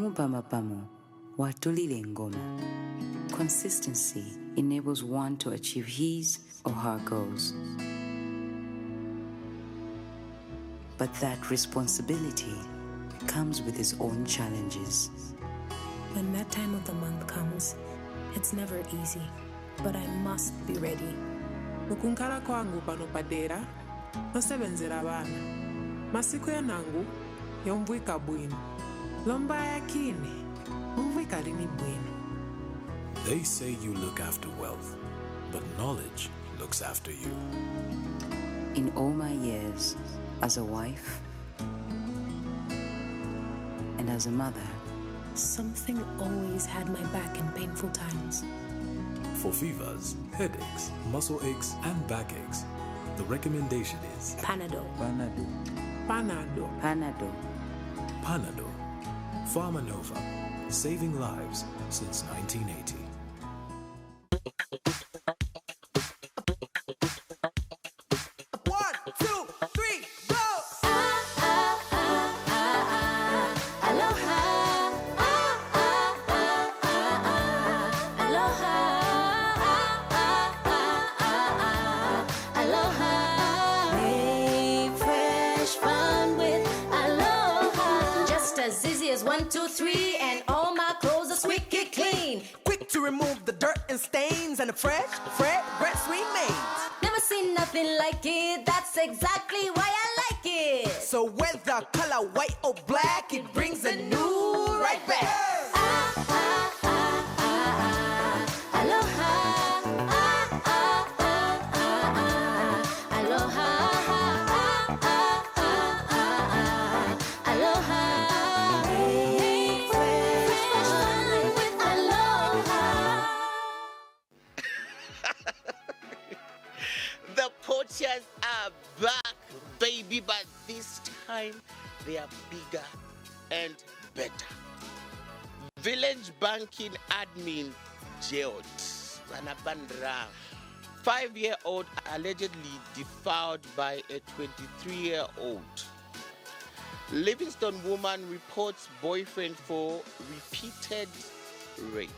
Omubamabamu watulile ngoma. Consistency enables one to achieve his or her goals. But that responsibility comes with its own challenges. When that time of the month comes, it's never easy, but I must be ready. Mukunkala kwangu pano padera, nosebenzera abana. Masiku yanangu, yomvwika bwino. Lomba yakini, omvwika lini bwino. They say you look after wealth, but knowledge looks after you. In all my years as a wife and as a mother, something always had my back in painful times. For fevers, headaches, muscle aches, and backaches, the recommendation is Panadol. Panadol. Panadol. Panadol. Panadol. Pharmanova, saving lives since 1980. As easy as 1, 2, 3, and all my clothes are squeaky clean. Quick to remove the dirt and stains, and a fresh, fragrance remains. Never seen nothing like it, that's exactly why I like it. So whether color white or black, it brings a new right back. Aloha. Aloha. Aloha. The poachers are back, baby, but this time they are bigger and better. Village banking admin jailed. 5-year-old allegedly defiled by a 23-year-old. Livingston woman reports boyfriend for repeated rape.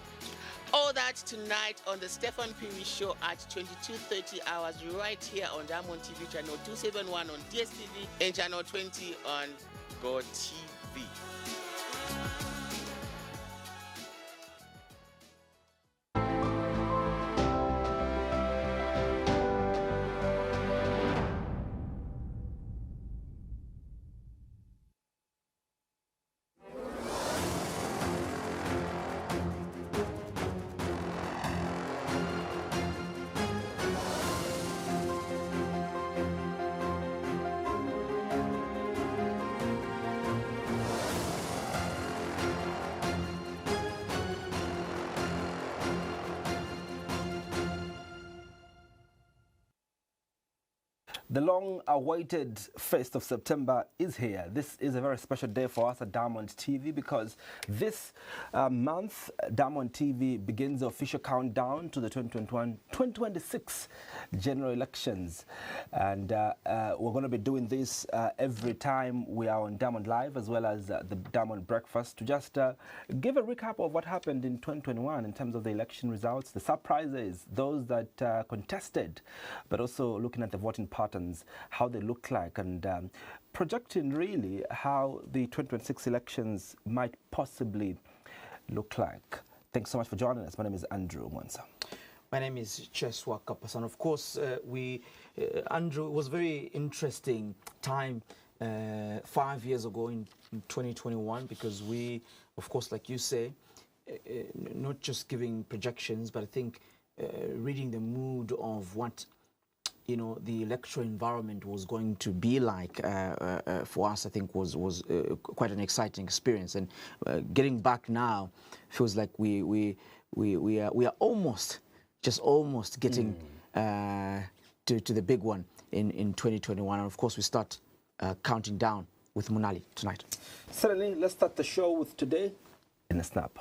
All that tonight on the Stephen Piri Show at 22:30 hours right here on Diamond TV channel 271 on DSTV and channel 20 on Go TV. The long-awaited 1st of September is here. This is a very special day for us at Diamond TV because this month, Diamond TV begins the official countdown to the 2021-2026 general elections. And we're going to be doing this every time we are on Diamond Live as well as the Diamond Breakfast to just give a recap of what happened in 2021 in terms of the election results, the surprises, those that contested, but also looking at the voting patterns, how they look like, and projecting really how the 2026 elections might possibly look like. Thanks so much for joining us. My name is Andrew Mwansa. My name is Cheswa, Kapasa. And of course, Andrew, it was a very interesting time 5 years ago in 2021 because we, of course, like you say, not just giving projections, but I think reading the mood of what the electoral environment was going to be like for us, I think was quite an exciting experience. And getting back now feels like we are almost getting to the big one in 2021. And of course, we start counting down with Munali tonight. Certainly, let's start the show with Today in a Snap.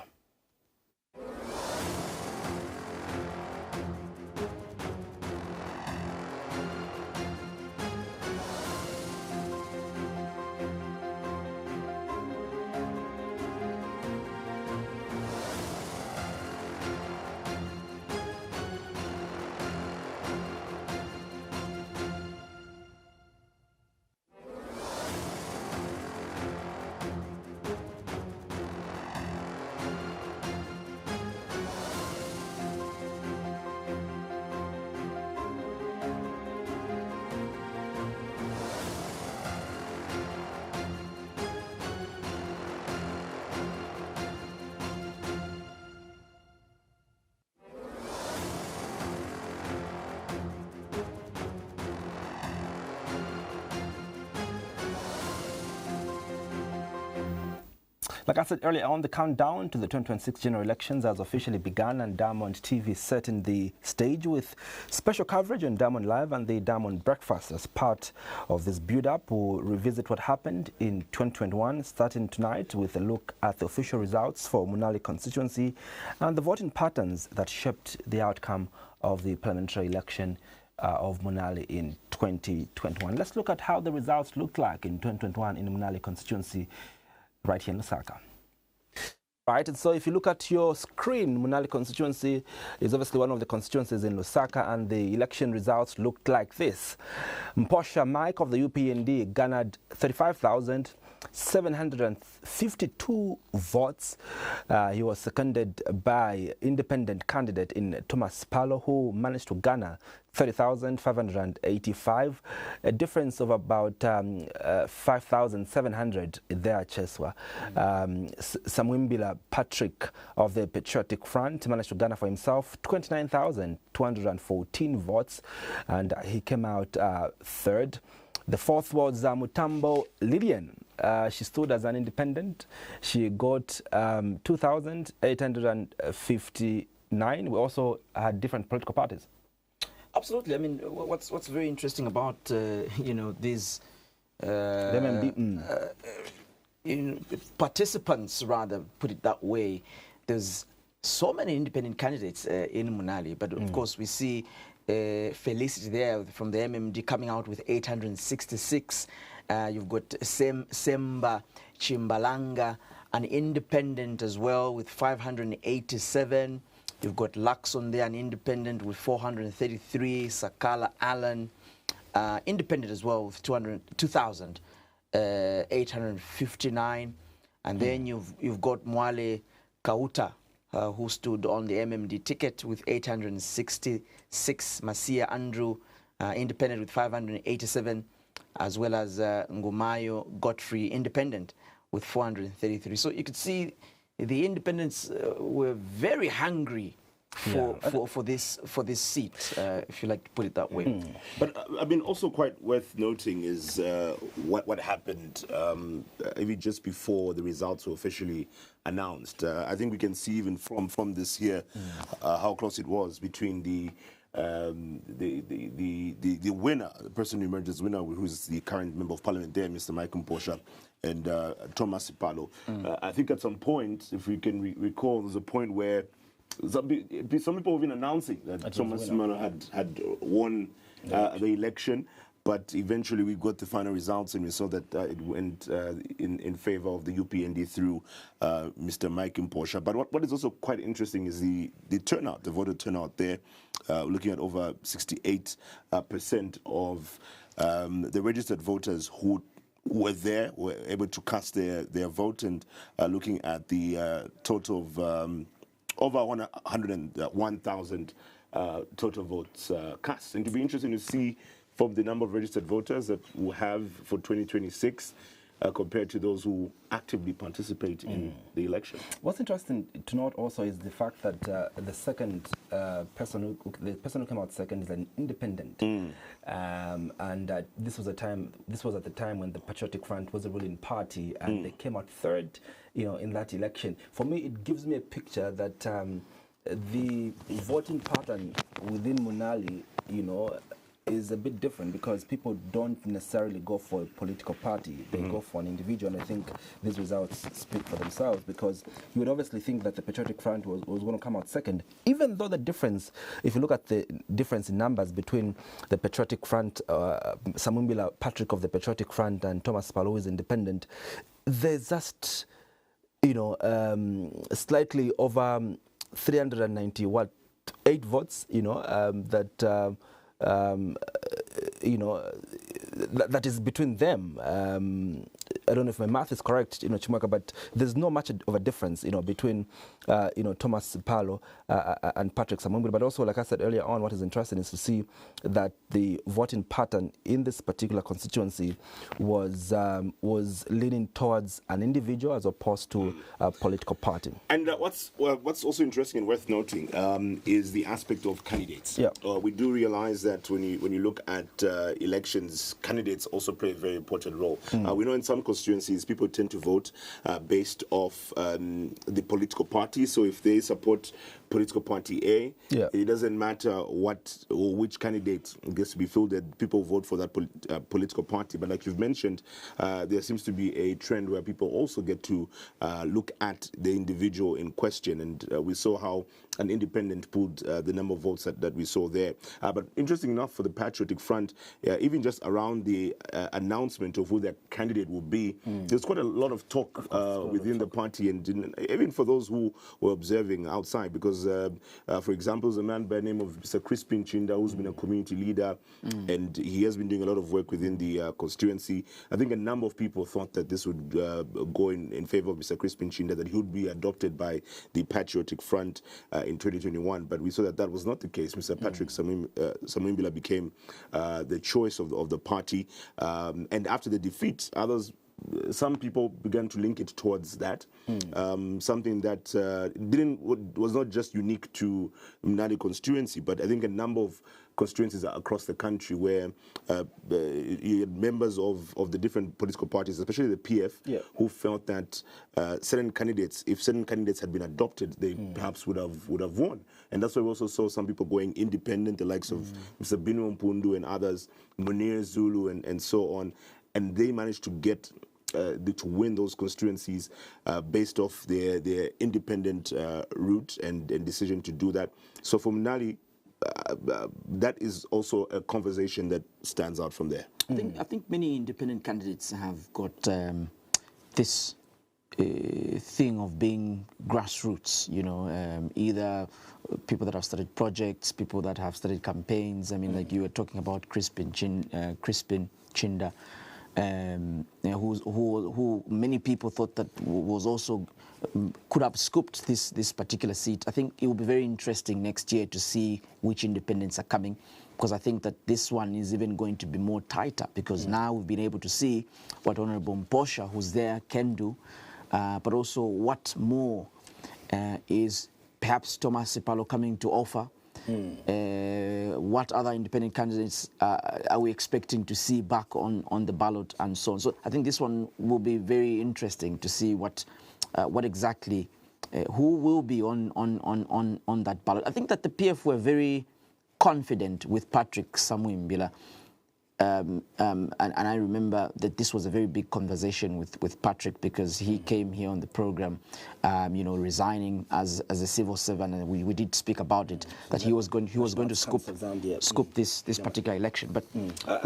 Like I said earlier on, the countdown to the 2026 general elections has officially begun, and Diamond TV is setting the stage with special coverage on Diamond Live and the Diamond Breakfast. As part of this build-up, we'll revisit what happened in 2021, starting tonight with a look at the official results for Munali constituency and the voting patterns that shaped the outcome of the parliamentary election of Munali in 2021. Let's look at how the results looked like in 2021 in the Munali constituency right here in Lusaka. Right, and so if you look at your screen, Munali constituency is obviously one of the constituencies in Lusaka, and the election results looked like this. Mposha Mike of the UPND garnered 35,752 votes. He was seconded by independent candidate in Thomas Palo, who managed to garner 30,585, a difference of about 5,700 there, Cheswa. Samwimbila Patrick of the Patriotic Front managed to garner for himself 29,214 votes, and he came out third. The fourth was Mutambo Lillian. She stood as an independent. She got 2,859. We also had different political parties. Absolutely. I mean, what's very interesting about these participants, rather, put it that way. There's so many independent candidates in Munali, but of course we see Felicity there from the MMD coming out with 866. You've got Semba Chimbalanga, an independent as well, with 587. You've got Luxon there, an independent with 433. Sakala Allen, independent as well, with 2,859. And then you've got Mwale Kauta, who stood on the MMD ticket with 866. Masia Andrew, independent with 587, as well as Ngumayo Godfrey, independent with 433. So you could see the independents were very hungry for this seat, if you like to put it that way. But I mean, also quite worth noting is what happened even just before the results were officially announced. I think we can see even from this here how close it was between the winner, the person who emerged as winner, who's the current member of parliament there, Mr. Mike Mposha, and Thomas Palo. I think at some point, if we can recall, there's a point where some people have been announcing that Thomas Palo had won the election, but eventually we got the final results and we saw that it went in favor of the UPND through Mr. Mike Mposha. But what is also quite interesting is the turnout, the voter turnout there, looking at over 68% of the registered voters who were there, were able to cast their vote, and looking at the total of over 101,000 total votes cast. And it'll be interesting to see from the number of registered voters that we'll have for 2026 compared to those who actively participate in the election. What's interesting to note also is the fact that the second person who came out second is an independent, and this was at the time when the Patriotic Front was a ruling party, and they came out third, in that election. For me, it gives me a picture that the voting pattern within Munali, is a bit different, because people don't necessarily go for a political party. They go for an individual, and I think these results speak for themselves, because you would obviously think that the Patriotic Front was going to come out second, even though the difference, if you look at the difference in numbers between the Patriotic Front, Samumbila Patrick of the Patriotic Front and Thomas Palo, who is independent, there's just, slightly over 398 votes, that is between them. I don't know if my math is correct, Chimweka, but there's not much of a difference, between, Thomas Palo and Patrick Samumbi. But also, like I said earlier on, what is interesting is to see that the voting pattern in this particular constituency was leaning towards an individual as opposed to a political party. And what's also interesting and worth noting is the aspect of candidates. Yeah. We do realize that when you look at elections, candidates also play a very important role. We know in some constituencies, people tend to vote based off the political party. So if they support political party A, it doesn't matter what or which candidate gets to be fielded, people vote for that political party. But like you've mentioned, there seems to be a trend where people also get to look at the individual in question, and we saw how an independent pulled the number of votes that we saw there. But interesting enough for the Patriotic Front, even just around the announcement of who their candidate will be, there's quite a lot of talk within the party, and even for those who were observing outside, because, for example, there's a man by the name of Mr. Crispin Chinda, who's been a community leader, and he has been doing a lot of work within the constituency. I think a number of people thought that this would go in favor of Mr. Crispin Chinda, that he would be adopted by the Patriotic Front in 2021, but we saw that that was not the case. Mr. Patrick Samuimbila became the choice of the party, and after the defeat, some people began to link it towards that, something that was not just unique to Mnali constituency, but I think a number of constituencies across the country where you had members of the different political parties, especially the PF, who felt that if certain candidates had been adopted, they perhaps would have won. And that's why we also saw some people going independent, the likes of Mr. Binu Mpundu and others, Munir Zulu and so on, and they managed to get to win those constituencies based off their independent route and decision to do that. So for Mnali, that is also a conversation that stands out from there. I think many independent candidates have got this thing of being grassroots, either people that have started projects, people that have started campaigns. I mean, like you were talking about Crispin Chinda, who many people thought that was also could have scooped this particular seat. I think it will be very interesting next year to see which independents are coming, because I think that this one is even going to be more tighter, because now we've been able to see what Honorable Mposha, who's there, can do, but also what more is perhaps Thomas Sipalo coming to offer. What other independent candidates are we expecting to see back on the ballot and so on? So I think this one will be very interesting to see what exactly, who will be on that ballot. I think that the PF were very confident with Patrick Samuimbila. And I remember that this was a very big conversation with Patrick, because he came here on the program, resigning as a civil servant, and we did speak about it, that he was going to scoop this particular election. But I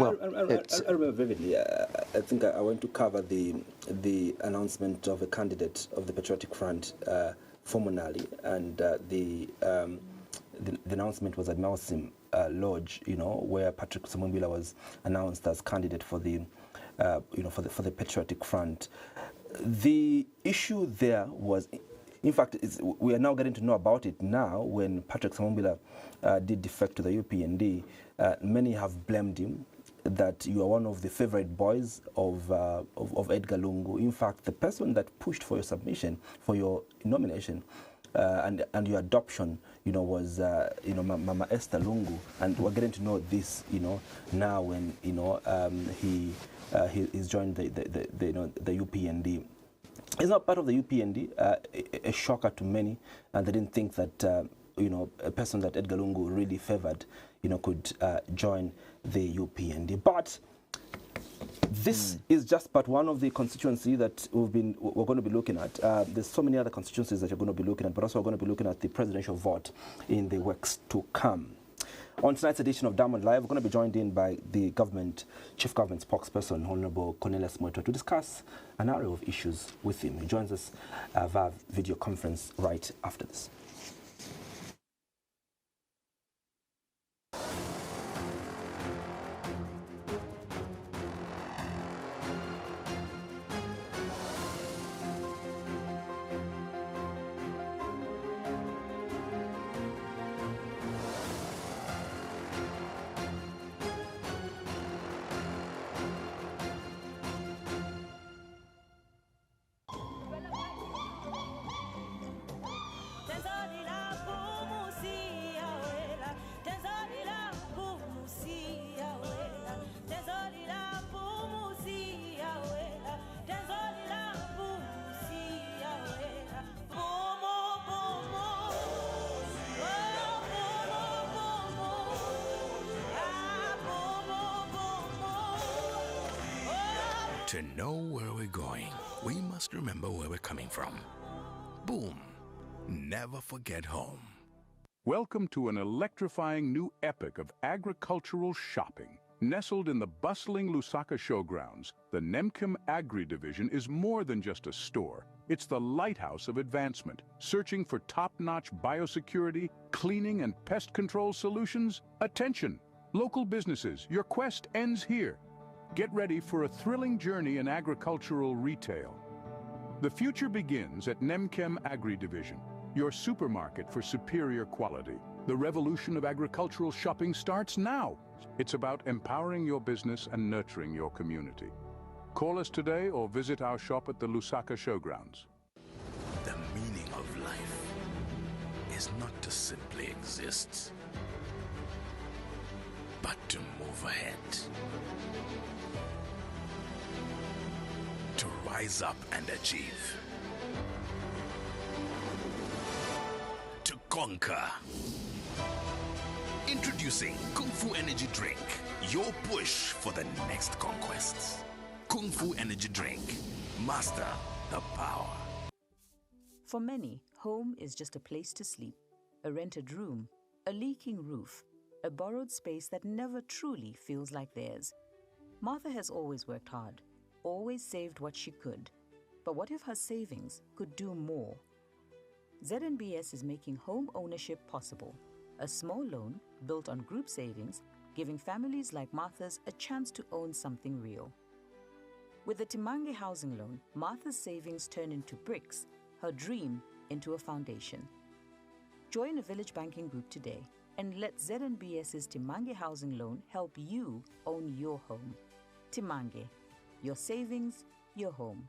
remember vividly. I think I went to cover the announcement of a candidate of the Patriotic Front for Mnali, and the announcement was at Melsim Lodge, where Patrick Samuimbila was announced as candidate for the Patriotic Front. The issue there was, in fact, we are now getting to know about it now when Patrick Samuimbila did defect to the UPND. Many have blamed him that you are one of the favorite boys of Edgar Lungu. In fact, the person that pushed for your submission, for your nomination, and your adoption, was Mama Esther Lungu, and we're getting to know this, now when he's joined the UPND. He's not part of the UPND, a shocker to many, and they didn't think that a person that Edgar Lungu really favored, could join the UPND. But this is just part one of the constituency that we're going to be looking at. There's so many other constituencies that you're going to be looking at, but also we're going to be looking at the presidential vote in the weeks to come. On tonight's edition of Diamond Live, we're going to be joined in by the Chief Government Spokesperson, Honorable Cornelius Mweetwa, to discuss an array of issues with him. He joins us via video conference right after this. To know where we're going, we must remember where we're coming from. Boom. Never forget home. Welcome to an electrifying new epic of agricultural shopping. Nestled in the bustling Lusaka showgrounds, the Nemkim Agri Division is more than just a store. It's the lighthouse of advancement, searching for top-notch biosecurity, cleaning, and pest control solutions. Attention! Local businesses, your quest ends here. Get ready for a thrilling journey in agricultural retail. The future begins at Nemkem Agri Division, your supermarket for superior quality. The revolution of agricultural shopping starts now. It's about empowering your business and nurturing your community. Call us today or visit our shop at the Lusaka Showgrounds. The meaning of life is not to simply exist, but to move ahead. To rise up and achieve. To conquer. Introducing Kung Fu Energy Drink, your push for the next conquests. Kung Fu Energy Drink. Master the power. For many, home is just a place to sleep, a rented room, a leaking roof, a borrowed space that never truly feels like theirs. Martha has always worked hard, always saved what she could. But what if her savings could do more? ZNBS is making home ownership possible. A small loan built on group savings, giving families like Martha's a chance to own something real. With the Timange housing loan, Martha's savings turn into bricks, her dream into a foundation. Join a village banking group today and let ZNBS's Timange housing loan help you own your home. Timange, your savings, your home.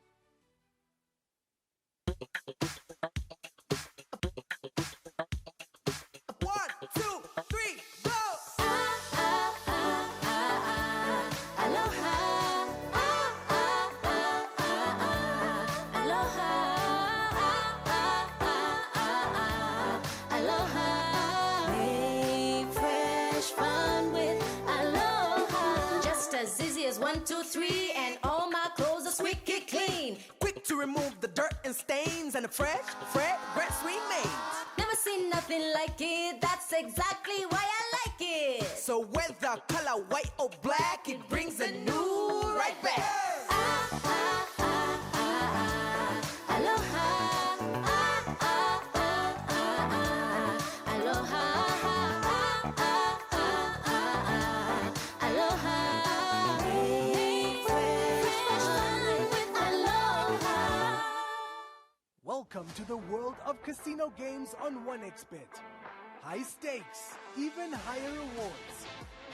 As 1, 2, 3, and all my clothes are squeaky clean. Quick to remove the dirt and stains and the fresh fragrance remains. Never seen nothing like it, that's exactly why I like it. So whether color white or black, it brings a new right back. Aloha. Welcome to the world of casino games on 1xBet. High stakes, even higher rewards.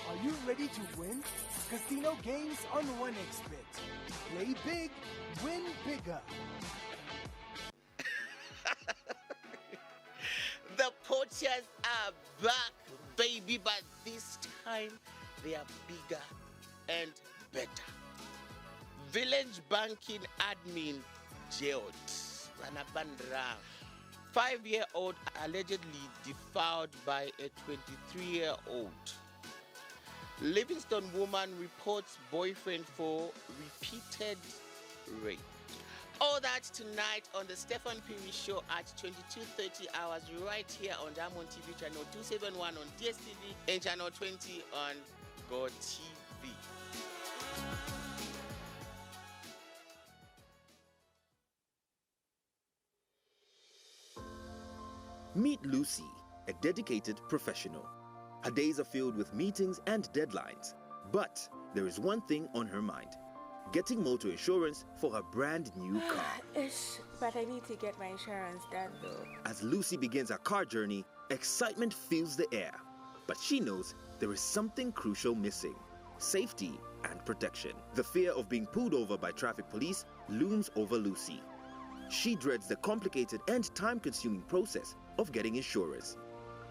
Are you ready to win? Casino games on 1xBet. Play big, win bigger. The poachers are back, baby, but this time they are bigger and better. Village banking admin jailed. 5-year-old allegedly defiled by a 23-year-old. Livingston woman reports boyfriend for repeated rape. All that tonight on the Stephen Piri Show at 22:30 hours right here on Diamond TV channel 271 on DSTV and channel 20 on Go TV. Meet Lucy, a dedicated professional. Her days are filled with meetings and deadlines, but there is one thing on her mind: getting motor insurance for her brand new car. But I need to get my insurance done though. As Lucy begins her car journey, excitement fills the air. But she knows there is something crucial missing: safety and protection. The fear of being pulled over by traffic police looms over Lucy. She dreads the complicated and time-consuming process of getting insurance.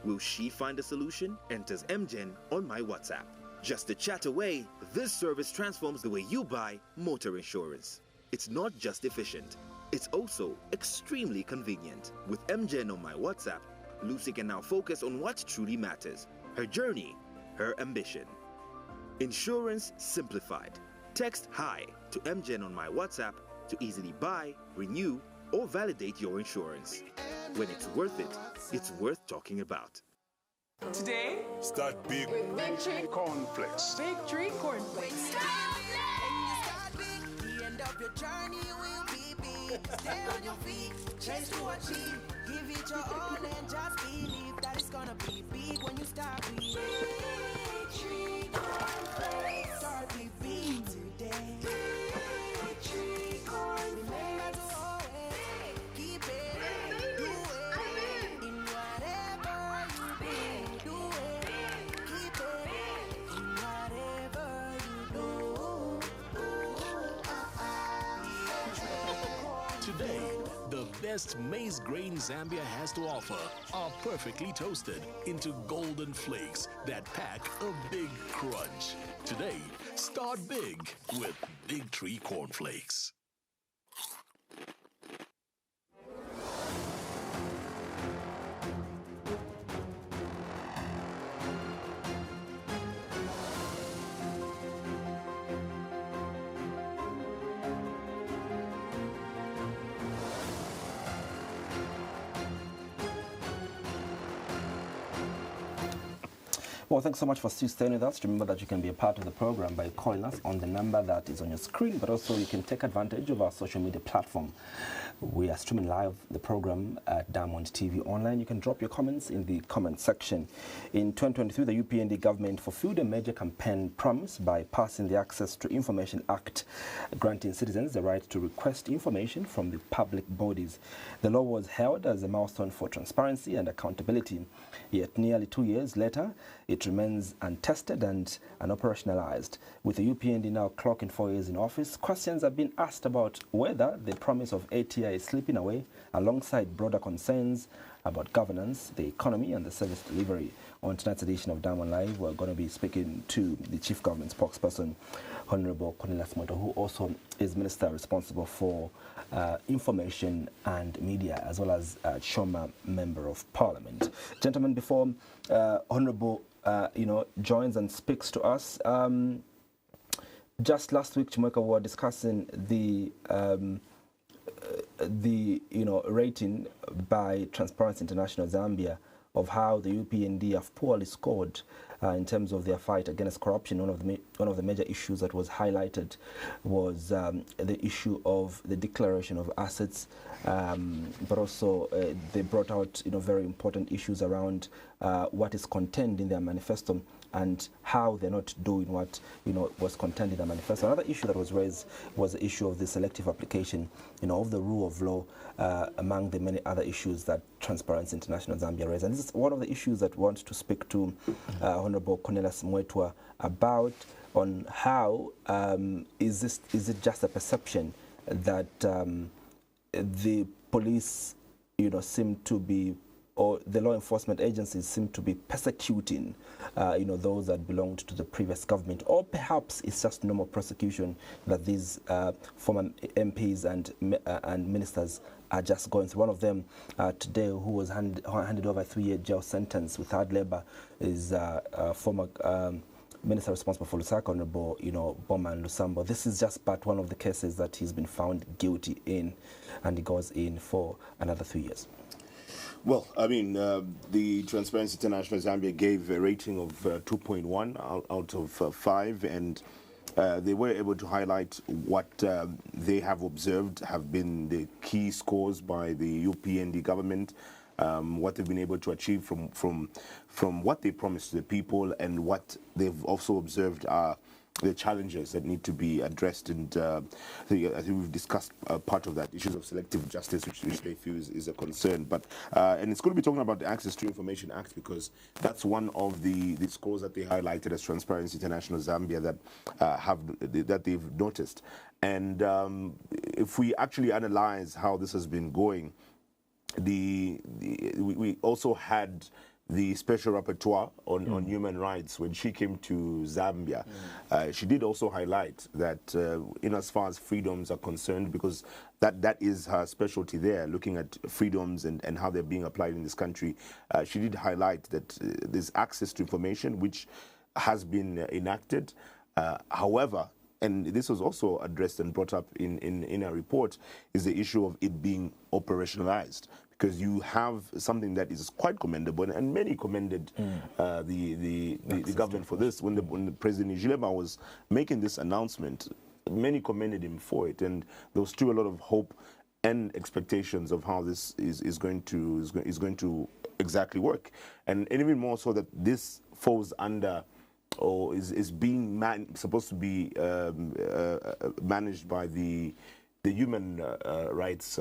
Will she find a solution? Enters MGen on my WhatsApp. Just a chat away, this service transforms the way you buy motor insurance. It's not just efficient, it's also extremely convenient. With MGen on my WhatsApp, Lucy can now focus on what truly matters: her journey, her ambition. Insurance simplified. Text HI to MGen on my WhatsApp to easily buy, renew, or validate your insurance. When it's worth it, it's worth talking about. Today, start big with Big Tree Cornflakes. Big Tree Cornflakes. The end of your journey will be big. Stay on your feet, chase to achieve. Give it your all and just believe that it's gonna be big when you start with Big Tree Cornflakes. Start with big today. Big Tree Cornflakes. Remember to always keep it, do it in whatever you do. Keep it in whatever you do. Today, the best maize grain Zambia has to offer are perfectly toasted into golden flakes that pack a big crunch. Today, start big with Big Tree Cornflakes. Well, thanks so much for still staying with us. Remember that you can be a part of the program by calling us on the number that is on your screen, but also you can take advantage of our social media platform. We are streaming live the program at Diamond TV Online. You can drop your comments in the comment section. In 2023, the UPND government fulfilled a major campaign promise by passing the Access to Information Act, granting citizens the right to request information from the public bodies. The law was held as a milestone for transparency and accountability. Yet nearly 2 years later, it remains untested and unoperationalized. With the UPND now clocking 4 years in office, questions have been asked about whether the promise of ATI is slipping away alongside broader concerns about governance, the economy and the service delivery. On tonight's edition of Diamond Live, we're going to be speaking to the Chief Government Spokesperson, Honorable Cornelius, who also is Minister responsible for Information and Media, as well as Choma Member of Parliament. Gentlemen, before Honorable joins and speaks to us, just last week, Chimweka, we were discussing the rating by Transparency International Zambia of how the UPND have poorly scored in terms of their fight against corruption. One of the major issues that was highlighted was the issue of the declaration of assets, but also they brought out very important issues around what is contained in their manifesto and how they're not doing what was contained in the manifesto. Another issue that was raised was the issue of the selective application of the rule of law, among the many other issues that Transparency International Zambia raised. And this is one of the issues that we want to speak to Honorable Cornelius Mweetwa about, on how is it just a perception that the police seem to be, or the law enforcement agencies seem to be persecuting, those that belonged to the previous government, or perhaps it's just normal prosecution that these former MPs and ministers are just going through. One of them today, who was handed over a 3-year jail sentence with hard labor, is former Minister responsible for Lusaka, Honorable, Bowman Lusambo. This is just but one of the cases that he's been found guilty in, and he goes in for another 3 years. Well, I mean, the Transparency International Zambia gave a rating of 2.1 out of 5, and they were able to highlight what they have observed have been the key scores by the UPND government, what they've been able to achieve from what they promised to the people, and what they've also observed are the challenges that need to be addressed. And I think we've discussed part of that, issues of selective justice, which they feel is a concern. But and it's going to be talking about the Access to Information Act, because that's one of the scores that they highlighted as Transparency International Zambia that they've noticed. And if we actually analyze how this has been going, we also had the special rapporteur on human rights when she came to Zambia. She did also highlight that in as far as freedoms are concerned, because that is her specialty there, looking at freedoms and how they're being applied in this country. She did highlight that there's access to information which has been enacted. However, and this was also addressed and brought up in a report, is the issue of it being operationalized. Because you have something that is quite commendable, and many commended the government for this. When the President Chileshe was making this announcement, many commended him for it, and there was still a lot of hope and expectations of how this is going to exactly work, and even more so that this falls under, or is being supposed to be managed by the Human Rights.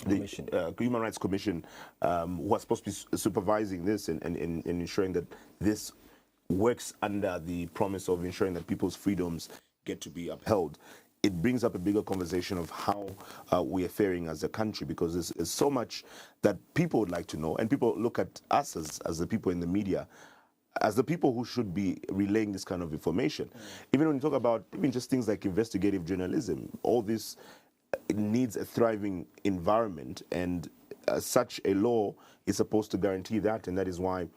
The Human Rights Commission, who are supposed to be supervising this and ensuring that this works under the promise of ensuring that people's freedoms get to be upheld. It brings up a bigger conversation of how we are faring as a country, because there's so much that people would like to know, and people look at us as the people in the media, as the people who should be relaying this kind of information. Even when you talk about even just things like investigative journalism, all this, it needs a thriving environment, and such a law is supposed to guarantee that, and that is why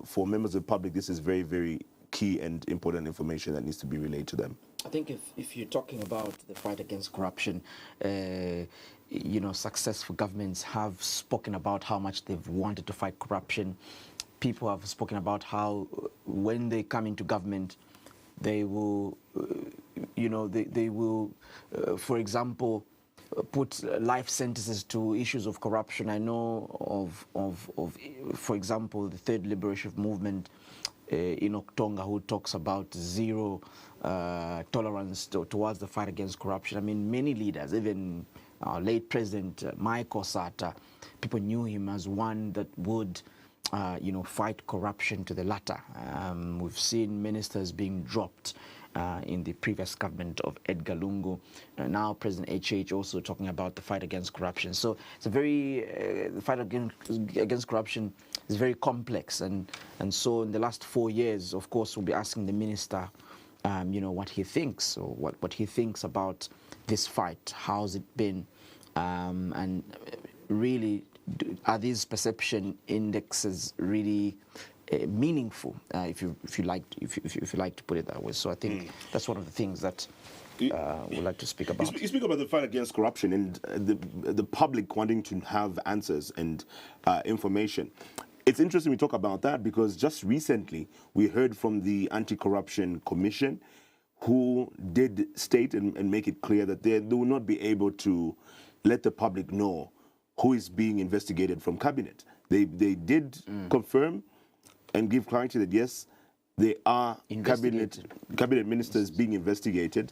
for members of the public this is very, very key and important information that needs to be relayed to them. I think if you're talking about the fight against corruption, successful governments have spoken about how much they've wanted to fight corruption. People have spoken about how when they come into government, they will, they will, for example, put life sentences to issues of corruption. I know of for example, the Third Liberation Movement in Oktonga, who talks about zero tolerance towards the fight against corruption. I mean, many leaders, even our late President Mike Osata, people knew him as one that would fight corruption to the latter. We've seen ministers being dropped in the previous government of Edgar Lungu. Now President HH also talking about the fight against corruption. So it's a very, the fight against corruption is very complex. And so in the last 4 years, of course, we'll be asking the minister, what he thinks, or what he thinks about this fight. How's it been? And really, are these perception indexes really meaningful, if you like to put it that way? So I think that's one of the things that we'd like to speak about. You speak about the fight against corruption and the public wanting to have answers and information. It's interesting we talk about that, because just recently we heard from the Anti-Corruption Commission, who did state and make it clear that they will not be able to let the public know who is being investigated from cabinet. They did confirm and give clarity that yes, they are cabinet ministers being investigated,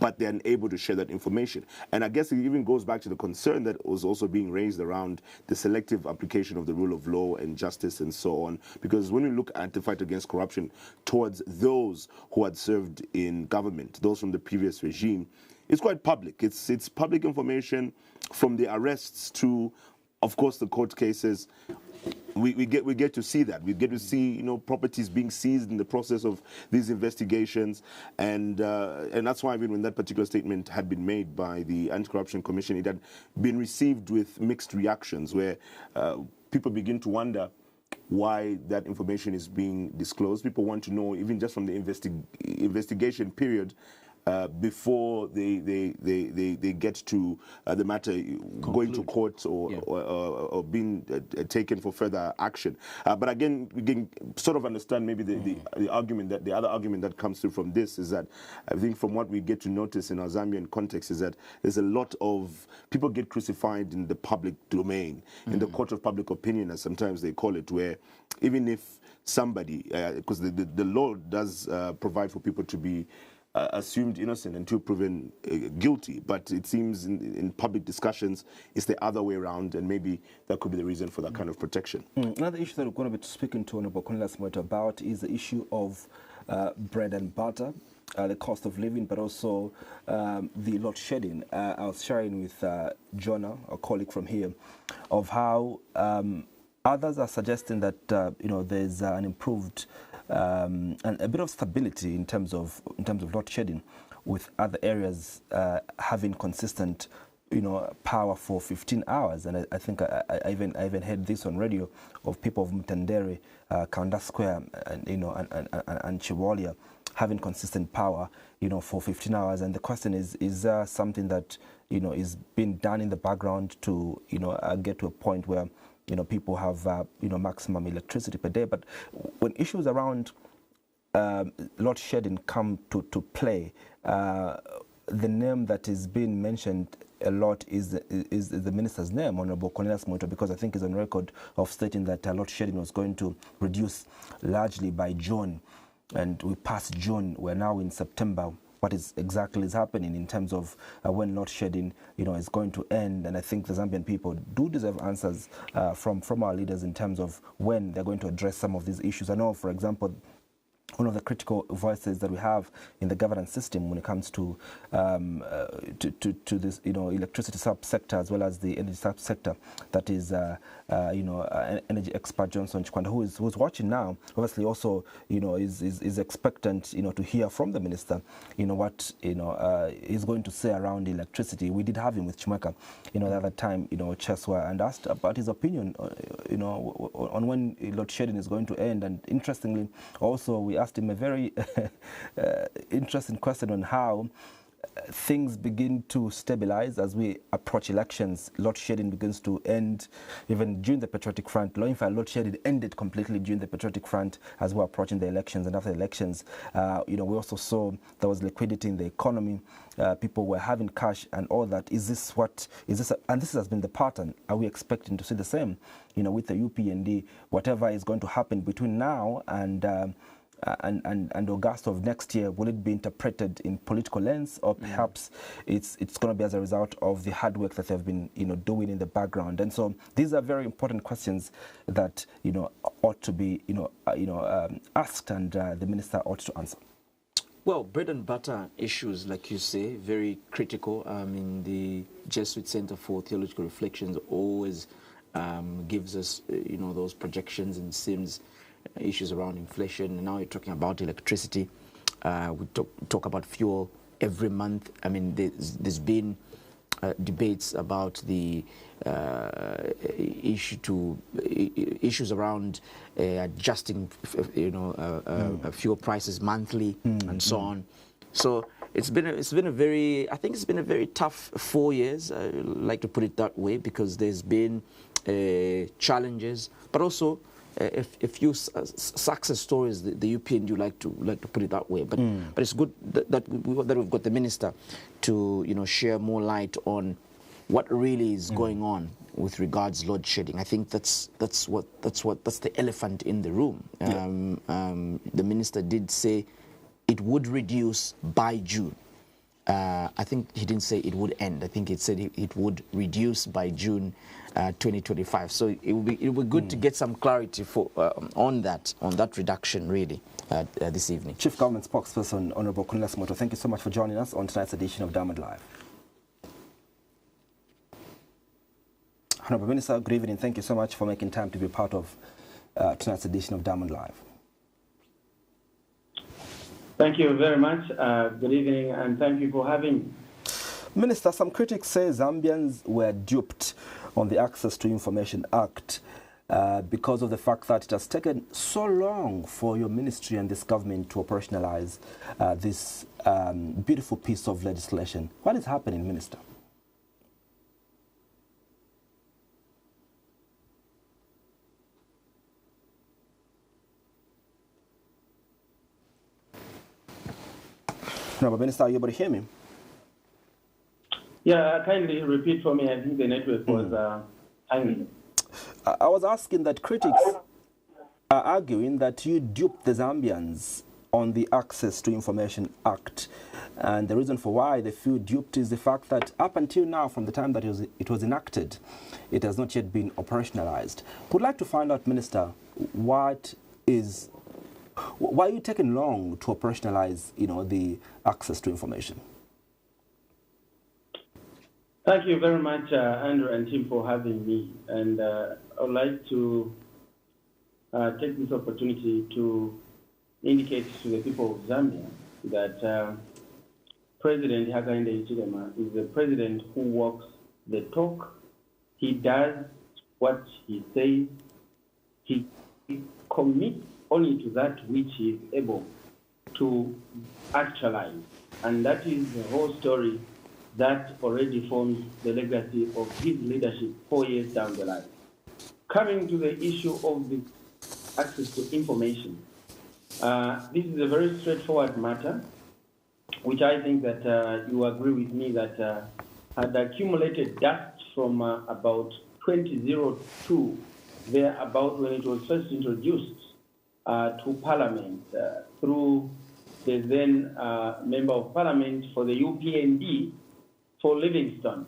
but they're unable to share that information. And I guess it even goes back to the concern that was also being raised around the selective application of the rule of law and justice and so on. Because when we look at the fight against corruption towards those who had served in government, those from the previous regime, it's quite public. It's public information, from the arrests to, of course, the court cases. We get to see that. We get to see properties being seized in the process of these investigations, and that's why even when that particular statement had been made by the Anti-Corruption Commission, it had been received with mixed reactions, where people begin to wonder why that information is being disclosed. People want to know, even just from the investigation period, before they get to the matter going to court or being taken for further action. But again, we can sort of understand maybe the argument that the other argument that comes through from this is that I think from what we get to notice in our Zambian context is that there's a lot of people get crucified in the public domain, in the court of public opinion, as sometimes they call it, where even if somebody, because the law does provide for people to be assumed innocent until proven guilty, but it seems in public discussions it's the other way around, and maybe that could be the reason for that kind of protection. Another issue that we're going to be speaking to Honorable Cornelius Mweetwa about is the issue of bread and butter, the cost of living, but also the load shedding. I was sharing with Jonah, a colleague from here, of how others are suggesting that there's an improved and a bit of stability in terms of load shedding, with other areas having consistent power for 15 hours. And I think I even heard this on radio of people of Mtendere, Kanda Square, and Chiwalia, having consistent power, for 15 hours. And the question is there something that, is being done in the background to, get to a point where, people have, maximum electricity per day? But when issues around load shedding come to play, the name that is being mentioned a lot is the minister's name, Honorable Cornelius Mweetwa, because I think he's on record of stating that load shedding was going to reduce largely by June. And we passed June, we're now in September. What exactly is happening in terms of when load shedding, is going to end? And I think the Zambian people do deserve answers from our leaders in terms of when they're going to address some of these issues. I know, for example, one of the critical voices that we have in the governance system when it comes to this, electricity subsector as well as the energy subsector, that is, energy expert Johnson Chikwanda, who's watching now, obviously also, is expectant, to hear from the minister, what, he's going to say around electricity. We did have him with Chimweka, the other time, Cheswa, and asked about his opinion, on when load shedding is going to end. And interestingly, also, we asked him a very interesting question on how things begin to stabilize as we approach elections. Load shedding begins to end even during the patriotic front. In fact, load shedding ended completely during the patriotic front as we're approaching the elections. And after the elections, we also saw there was liquidity in the economy. People were having cash and all that. And this has been the pattern. Are we expecting to see the same, with the UPND, whatever is going to happen between now and August of next year? Will it be interpreted in political lens, or perhaps it's going to be as a result of the hard work that they've been doing in the background? And so these are very important questions that ought to be asked, and the minister ought to answer. Well, bread and butter issues, like you say, very critical. The Jesuit Center for Theological Reflections always gives us those projections and SIMS issues around inflation. And now you're talking about electricity. We talk about fuel every month. There's been debates about the issues around adjusting, fuel prices monthly and so on. So it's been a very tough 4 years. I like to put it that way, because there's been challenges, but also a few success stories. The UPND like to put it that way. But it's good that we've got the minister to share more light on what really is going on with regards load shedding. I think that's the elephant in the room. The minister did say it would reduce by June. I think he didn't say it would end. I think he said it would reduce by June 2025. So it will be good to get some clarity on that reduction, really, this evening. Chief Government Spokesperson, Honorable Cornelius Mweetwa, thank you so much for joining us on tonight's edition of Diamond Live. Honorable Minister, good evening. Thank you so much for making time to be part of tonight's edition of Diamond Live. Thank you very much. Good evening, and thank you for having me. Minister, some critics say Zambians were duped on the Access to Information Act because of the fact that it has taken so long for your ministry and this government to operationalize this beautiful piece of legislation. What is happening, Minister? No, but Minister, are you able to hear me? Yeah, kindly repeat for me. I think the network was hanging. I was asking that critics are arguing that you duped the Zambians on the Access to Information Act. And the reason for why they feel duped is the fact that up until now, from the time that it was enacted, it has not yet been operationalized. Would like to find out, Minister, why are you taking long to operationalize, the access to information? Thank you very much, Andrew and team, for having me. And I would like to take this opportunity to indicate to the people of Zambia that President Hakainde Hichilema is a president who walks the talk. He does what he says. He commits only to that which he is able to actualize. And that is the whole story that already forms the legacy of his leadership 4 years down the line. Coming to the issue of the access to information, this is a very straightforward matter, which I think that you agree with me that had accumulated dust from about 2002, there about when it was first introduced to Parliament through the then Member of Parliament for the UPND for Livingston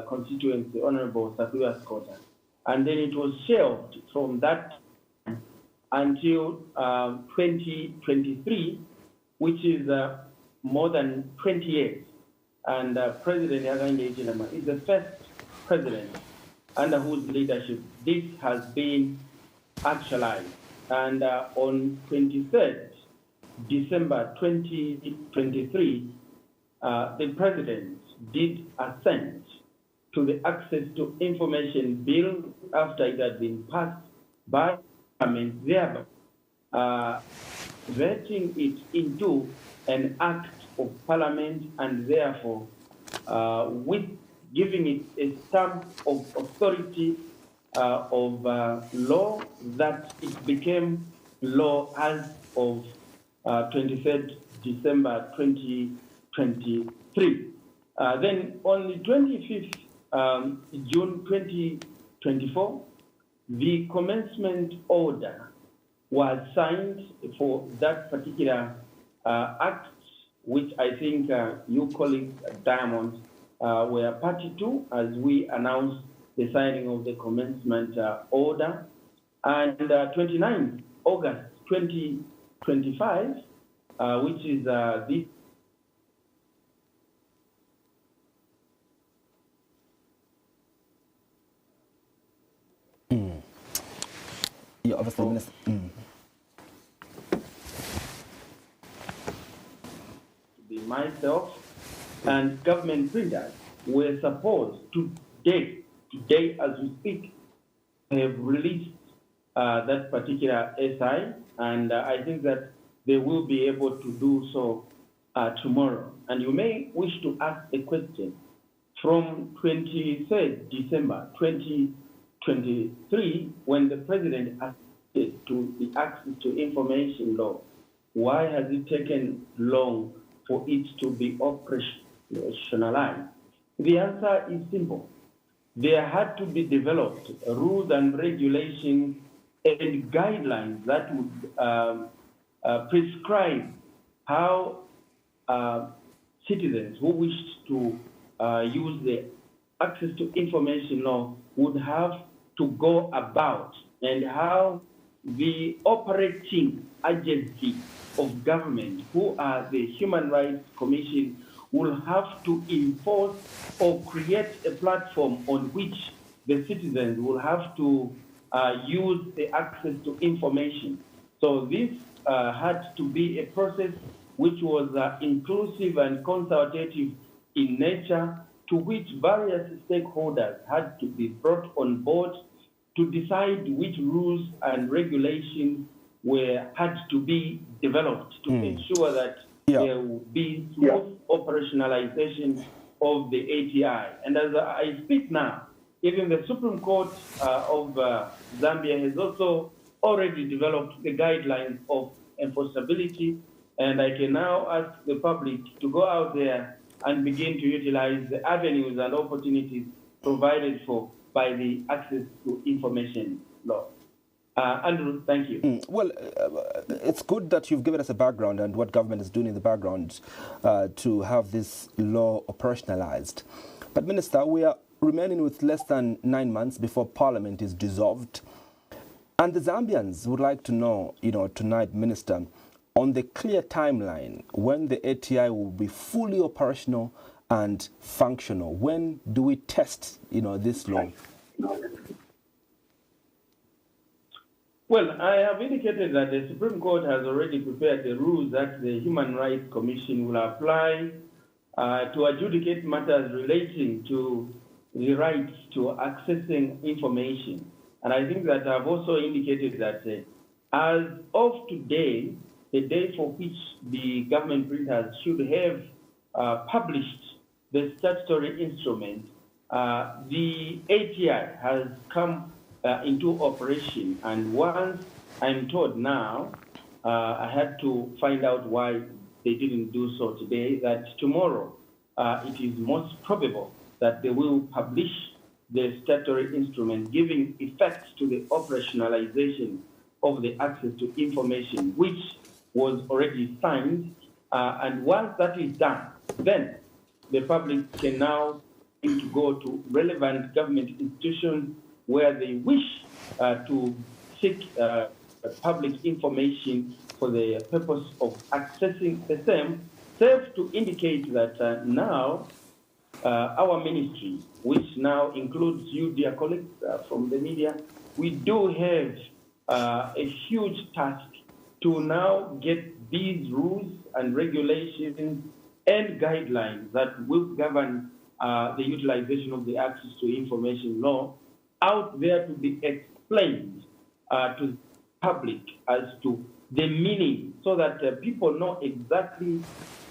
constituency, Honorable Sakuya Scota. And then it was shelved from that until 2023, which is more than 20 years. And President Hakainde Hichilema is the first president under whose leadership this has been actualized. And on 23rd December 2023, the president did assent to the Access to Information Bill after it had been passed by Parliament, thereby vetting it into an act of Parliament and therefore with giving it a stamp of authority of law that it became law as of 23rd December 2023. Then on the 25th June 2024, the commencement order was signed for that particular act, which I think you colleagues at Diamond were party to as we announced the signing of the commencement order. And 29th August 2025, which is this Yeah, obviously, Minister. Be myself and government printers were supposed to today as we speak, have released that particular SI, and I think that they will be able to do so tomorrow. And you may wish to ask a question. From 23rd December 2023, when the president acceded to the Access to Information Law, why has it taken long for it to be operationalized? The answer is simple. There had to be developed rules and regulations and guidelines that would prescribe how citizens who wished to use the Access to Information Law would have to go about, and how the operating agency of government, who are the Human Rights Commission, will have to enforce or create a platform on which the citizens will have to use the access to information. So this had to be a process which was inclusive and consultative in nature, to which various stakeholders had to be brought on board to decide which rules and regulations had to be developed to ensure that there will be smooth operationalization of the ATI. And as I speak now, even the Supreme Court of Zambia has also already developed the guidelines of enforceability, and I can now ask the public to go out there and begin to utilize the avenues and opportunities provided for by the Access to Information Law. Andrew, thank you. Well, it's good that you've given us a background and what government is doing in the background to have this law operationalized. But Minister, we are remaining with less than 9 months before Parliament is dissolved. And the Zambians would like to know, tonight, Minister, on the clear timeline when the ATI will be fully operational and functional. When do we test, this law? Well, I have indicated that the Supreme Court has already prepared the rules that the Human Rights Commission will apply to adjudicate matters relating to the rights to accessing information. And I think that I've also indicated that as of today, the day for which the government printers should have published the statutory instrument, the ATI has come into operation. And once I'm told now, I had to find out why they didn't do so today, that tomorrow it is most probable that they will publish the statutory instrument giving effect to the operationalization of the access to information, which was already signed. And once that is done, then the public can now to go to relevant government institutions where they wish to seek public information for the purpose of accessing the same, serve to indicate that now our ministry, which now includes you, dear colleagues from the media, we do have a huge task to now get these rules and regulations and guidelines that will govern the utilization of the access to information law out there to be explained to the public as to the meaning, so that people know exactly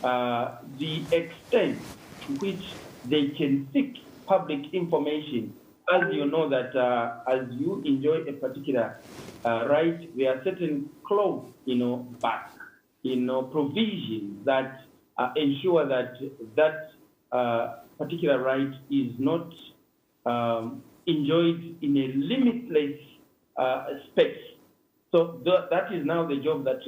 the extent to which they can seek public information. As you know that as you enjoy a particular right, there are certain clause, back, provisions that ensure that that particular right is not enjoyed in a limitless space. So that is now the job that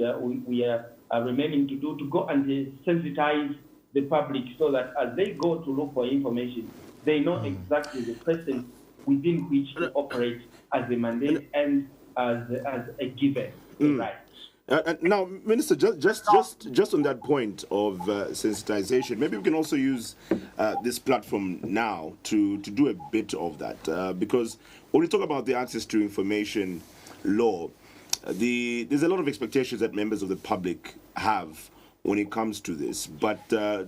we are remaining to do, to go and sensitize the public so that as they go to look for information, they know exactly the presence within which to operate as a mandate and as a given right. Now, Minister, just on that point of sensitization, maybe we can also use this platform now to do a bit of that, because when we talk about the access to information law, there's a lot of expectations that members of the public have when it comes to this. But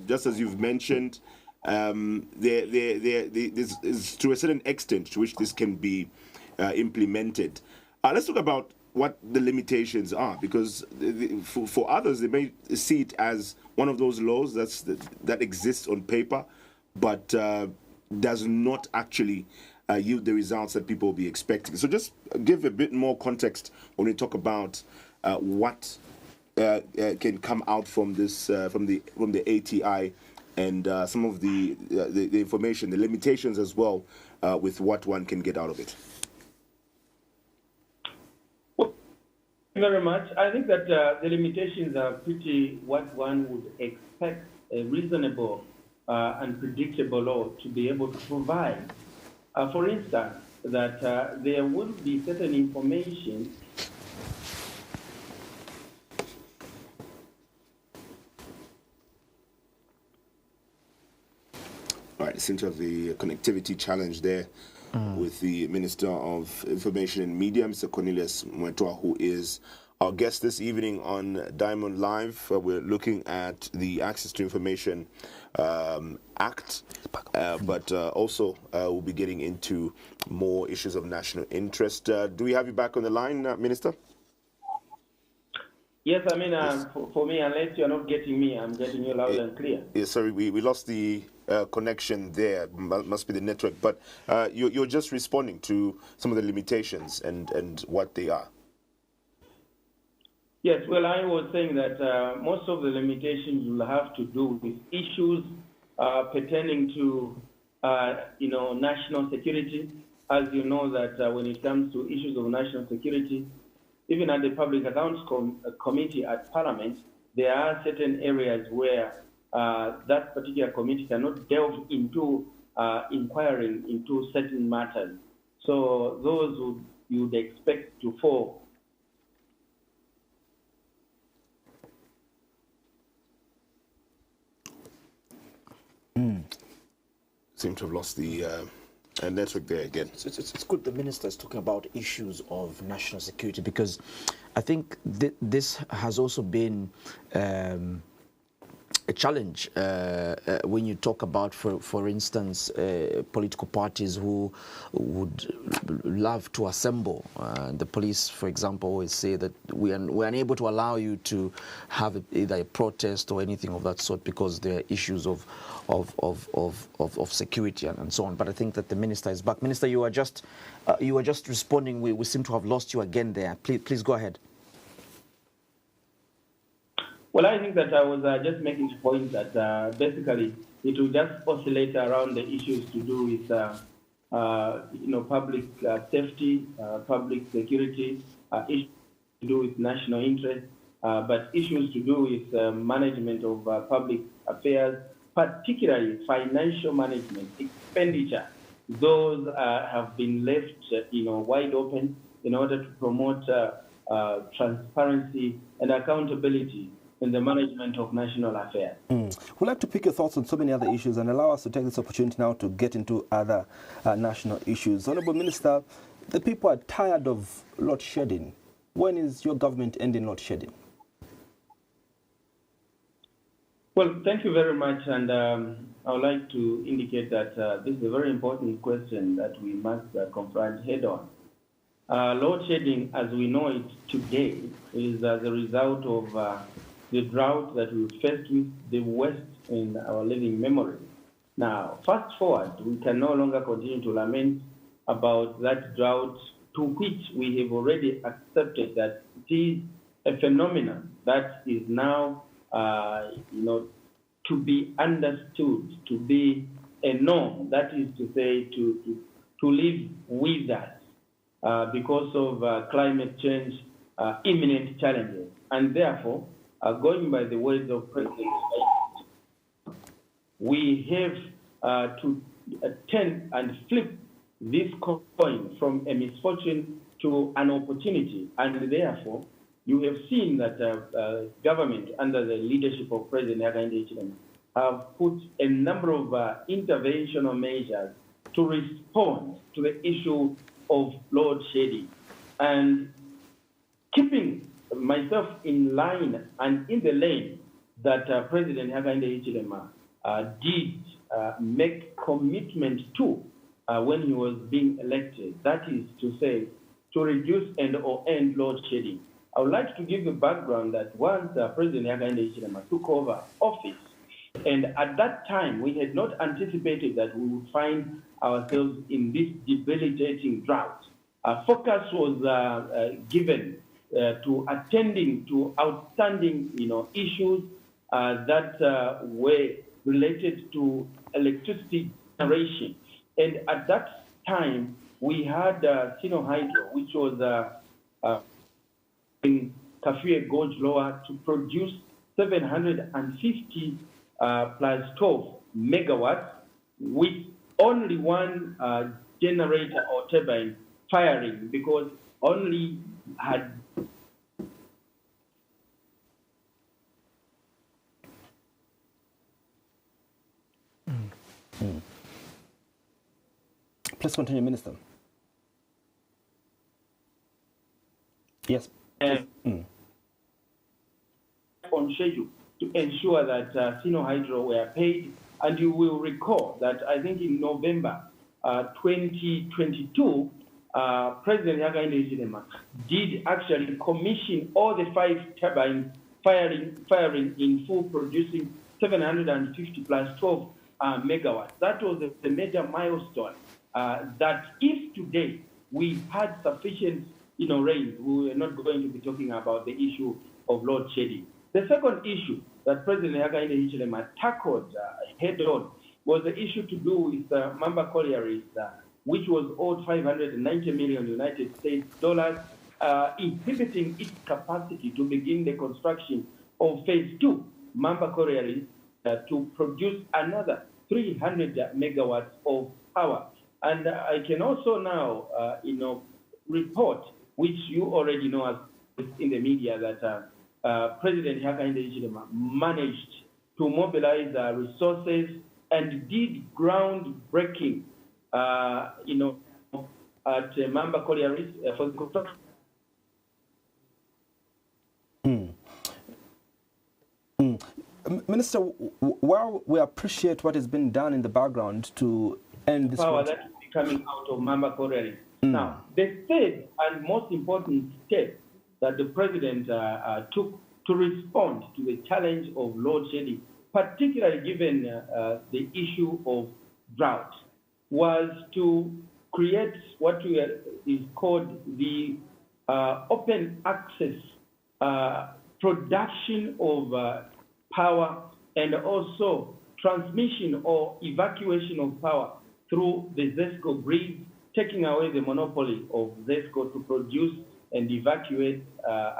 just as you've mentioned, there is to a certain extent to which this can be implemented. Let's talk about what the limitations are, because for others they may see it as one of those laws that exists on paper, but does not actually yield the results that people will be expecting. So just give a bit more context when we talk about what can come out from this from the ATI and some of the information, the limitations as well, with what one can get out of it. Thank you very much. I think that the limitations are pretty what one would expect a reasonable and predictable law to be able to provide. For instance, that there will be certain information All right, seem to have the connectivity challenge there with the Minister of Information and Media, Mr. Cornelius Mweetwa, who is our guest this evening on Diamond Live. We're looking at the Access to Information Act, but also we'll be getting into more issues of national interest. Do we have you back on the line, Minister? Yes, I mean, for me, unless you're not getting me, I'm getting you loud and clear. Yeah, sorry, we lost the connection there. Must be the network. But you're just responding to some of the limitations and what they are. Yes, well, I was saying that most of the limitations will have to do with issues pertaining to, national security. As you know that when it comes to issues of national security, even at the Public Accounts Committee at Parliament, there are certain areas where that particular committee cannot delve into inquiring into certain matters. So those you would expect to fall. Seem to have lost the network there again. So it's good the minister is talking about issues of national security, because I think this has also been a a challenge when you talk about, for instance, political parties who would love to assemble. The police, for example, always say that we're unable to allow you to have either a protest or anything of that sort because there are issues of security and so on. But I think that the minister is back. Minister, you were just responding. We seem to have lost you again there. Please go ahead. Well, I think that I was just making the point that basically it will just oscillate around the issues to do with, public safety, public security, issues to do with national interest, but issues to do with management of public affairs, particularly financial management, expenditure. Those have been left, wide open in order to promote transparency and accountability in the management of national affairs. We'd like to pick your thoughts on so many other issues and allow us to take this opportunity now to get into other national issues. Honorable Minister, the people are tired of load shedding. When is your government ending load shedding? Well, thank you very much, and I would like to indicate that this is a very important question that we must confront head-on. Load shedding, as we know it today, is as a result of the drought that we faced with the worst in our living memory. Now, fast forward, we can no longer continue to lament about that drought, to which we have already accepted that it is a phenomenon that is now, to be understood, to be a norm. That is to say, to live with us because of climate change, imminent challenges, and therefore, going by the words of President, we have to turn and flip this coin from a misfortune to an opportunity. And therefore, you have seen that government, under the leadership of President Hakainde have put a number of interventional measures to respond to the issue of load shedding. And keeping myself in line and in the lane that President Hakainde did make commitment to when he was being elected, that is to say, to reduce or end load shedding. I would like to give the background that once President Hakainde took over office, and at that time we had not anticipated that we would find ourselves in this debilitating drought. Focus was given to attending to outstanding, issues that were related to electricity generation. And at that time, we had Sino Hydro, which was in Kafue Gorge Lower, to produce 750 plus 12 megawatts with only one generator or turbine firing, because only had Please continue, Minister. Yes. On schedule to ensure that Sino Hydro were paid. And you will recall that I think in November 2022, President Hakainde did actually commission all the 5 turbines firing in full, producing 750 plus 12 megawatts. That was the major milestone. That if today we had sufficient rain, we were not going to be talking about the issue of load shedding. The second issue that President Hakainde tackled head-on was the issue to do with Mamba Collieries, which was owed $590 million United States dollars, inhibiting its capacity to begin the construction of Phase 2 Mamba Collieries to produce another 300 megawatts of power. And I can also now, report, which you already know as in the media, that President Hakainde managed to mobilize resources and did groundbreaking, at Mamba Collieries for the construction. Minister, while we appreciate what has been done in the background to end this power that is coming out of Mamba Corrales. Now, the third and most important step that the president took to respond to the challenge of load shedding, particularly given the issue of drought, was to create what is called the open access production of power and also transmission or evacuation of power through the ZESCO grid, taking away the monopoly of ZESCO to produce and evacuate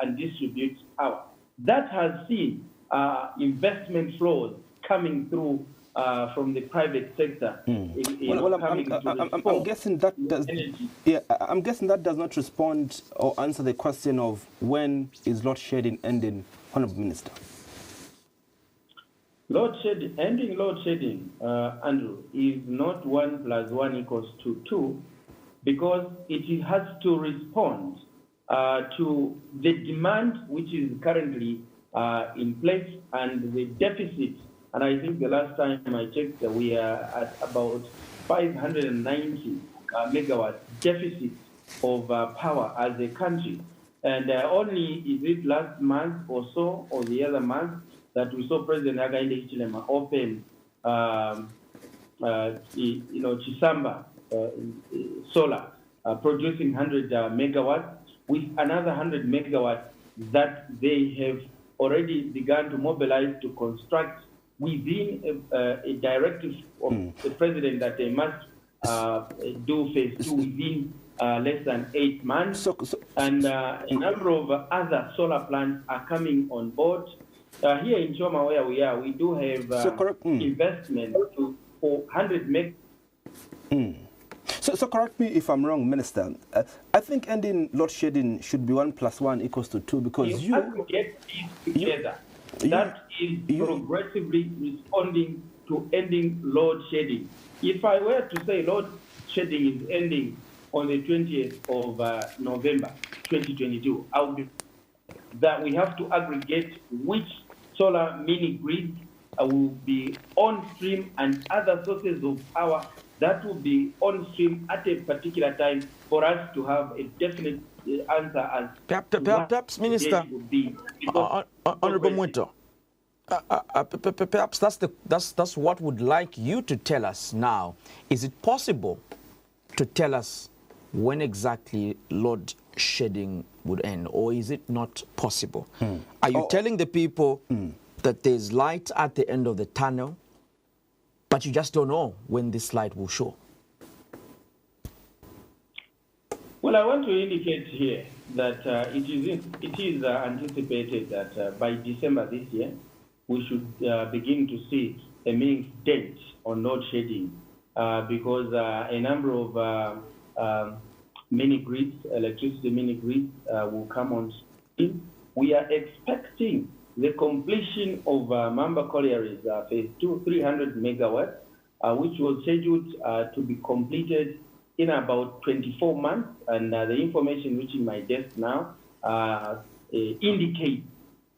and distribute power. That has seen investment flows coming through from the private sector. I'm guessing that does. Yeah, I'm guessing that does not respond or answer the question of when is load shedding ending, Honourable Minister. Ending load shedding, Andrew, is not 1 + 1 = 2, because it has to respond to the demand which is currently in place and the deficit. And I think the last time I checked, we are at about 590 megawatt deficit of power as a country. And only is it last month or so, or the other month, that we saw President Hakainde Hichilema open, Chisamba solar, producing 100 megawatts, with another 100 megawatts that they have already begun to mobilize to construct within a directive of the president that they must do phase 2 within less than 8 months. And a number of other solar plants are coming on board. Here in Choma, where we are, we do have investment for 100 meg. So correct me if I'm wrong, Minister. I think ending load shedding should be 1 + 1 = 2, because you have to get these together. That is progressively responding to ending load shedding. If I were to say load shedding is ending on the 20th of November 2022, I would be that we have to aggregate which solar mini grids will be on stream and other sources of power that will be on stream at a particular time for us to have a definite answer as perhaps Minister, Honourable Mweetwa, perhaps that's what would like you to tell us now. Is it possible to tell us when exactly load shedding would end, or is it not possible? Are you telling the people that there's light at the end of the tunnel, but you just don't know when this light will show? Well, I want to indicate here that it is anticipated that by December this year, we should begin to see a meaningful dent on load shedding because a number of mini grids, electricity mini grids will come on stream. We are expecting the completion of Mamba Collieries phase 2, 300 megawatts, which was scheduled to be completed in about 24 months. And the information reaching my desk now indicates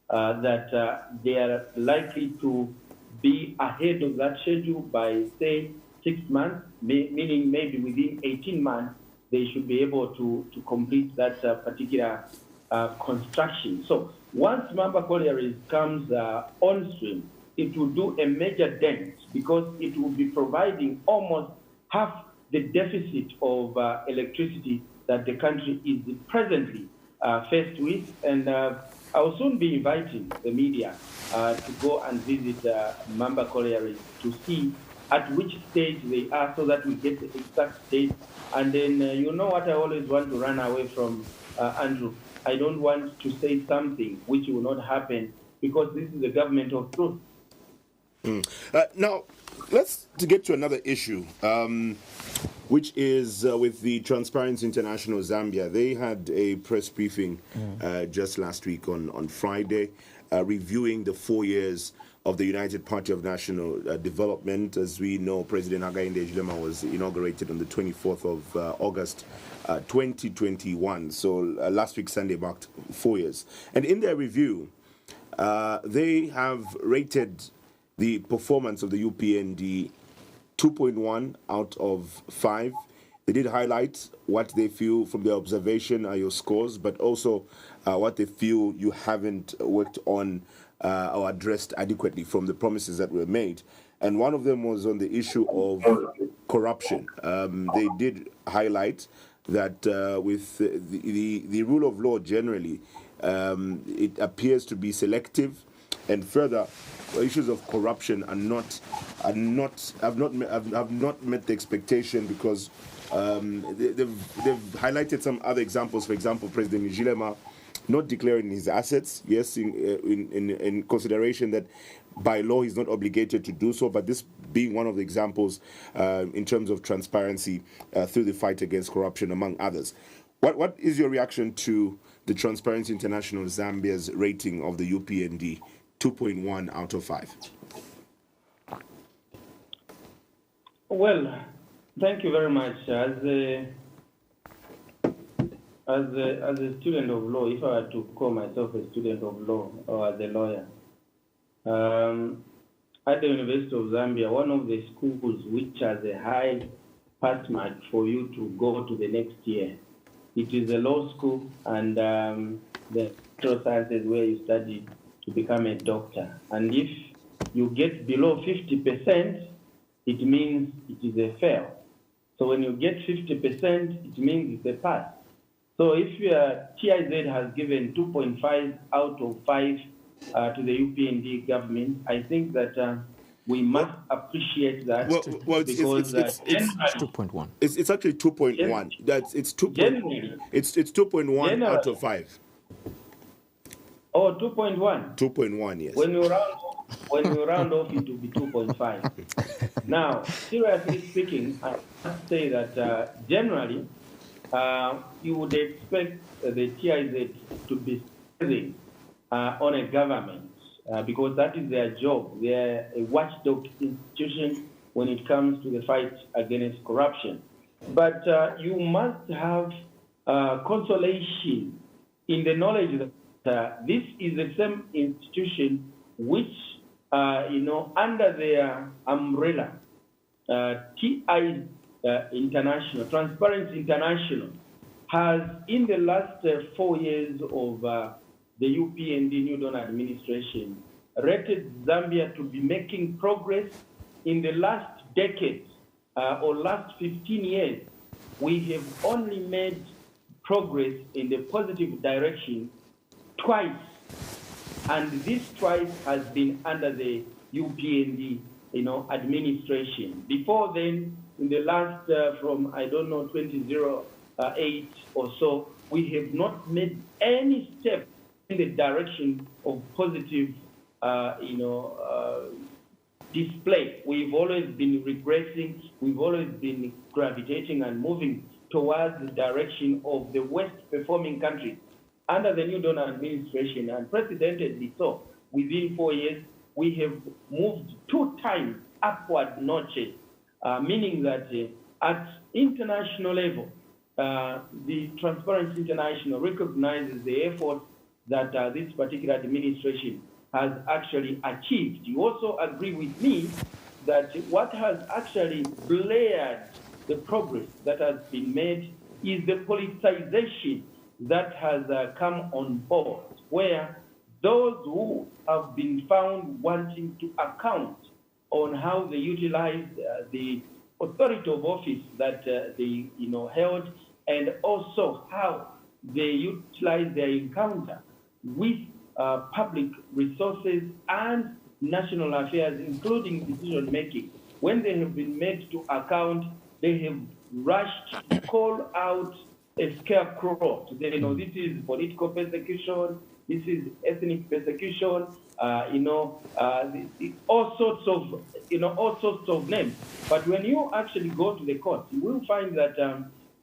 that they are likely to be ahead of that schedule by, say, 6 months, meaning maybe within 18 months, they should be able to complete that particular construction. So once Mamba Collieries comes on stream, it will do a major dent because it will be providing almost half the deficit of electricity that the country is presently faced with. And I will soon be inviting the media to go and visit Mamba Collieries to see at which stage they are so that we get the exact date. And then, you know what I always want to run away from, Andrew? I don't want to say something which will not happen because this is the government of truth. Now, let's get to another issue, which is with the Transparency International Zambia. They had a press briefing just last week on Friday, reviewing the 4 years of the United Party of National Development. As we know, President Hakainde Hichilema was inaugurated on the 24th of August 2021. So last week Sunday marked 4 years. And in their review, they have rated the performance of the UPND 2.1 out of 5. They did highlight what they feel from their observation are your scores, but also what they feel you haven't worked on or addressed adequately from the promises that were made. And one of them was on the issue of corruption. They did highlight that with the rule of law generally, it appears to be selective, and further, issues of corruption have not met the expectation because they've highlighted some other examples. For example, President Njilema not declaring his assets, yes, in consideration that by law he's not obligated to do so, but this being one of the examples in terms of transparency through the fight against corruption, among others. What is your reaction to the Transparency International Zambia's rating of the UPND 2.1 out of 5? Well, thank you very much. As a student of law, if I were to call myself a student of law or as a lawyer, at the University of Zambia, one of the schools which has a high pass mark for you to go to the next year, it is a law school, and the natural sciences where you study to become a doctor. And if you get below 50%, it means it is a fail. So when you get 50%, it means it's a pass. So if your TIZ has given 2.5 out of 5 to the UPND government, I think that we must appreciate that. Well, it's 2.1. It's actually 2.1. It's 2.1. It's 2.1 out of 5. Oh, 2.1. 2.1, yes. When you round off, it will be 2.5. Now, seriously speaking, I must say that generally, you would expect the TIZ to be serving on a government because that is their job. They're a watchdog institution when it comes to the fight against corruption. But you must have consolation in the knowledge that this is the same institution which, under their umbrella, TI International, Transparency International, has in the last 4 years of the UPND New Dawn administration rated Zambia to be making progress in the last decade or last 15 years. We have only made progress in the positive direction twice, and this twice has been under the UPND, administration. Before then, in the last from 2008 or so, we have not made any step in the direction of positive, display. We've always been regressing. We've always been gravitating and moving towards the direction of the worst performing countries under the New Dawn administration, and precedentedly so. Within 4 years, we have moved 2 times upward notches, meaning that at international level, the Transparency International recognizes the efforts that this particular administration has actually achieved. You also agree with me that what has actually blared the progress that has been made is the politicization that has come on board, where those who have been found wanting to account on how they utilized the authority of office that they held, and also how they utilized their encounter with public resources and national affairs, including decision making. When they have been made to account, they have rushed to call out a scarecrow. They know this is political persecution, this is ethnic persecution, all sorts of names. But when you actually go to the court, you will find that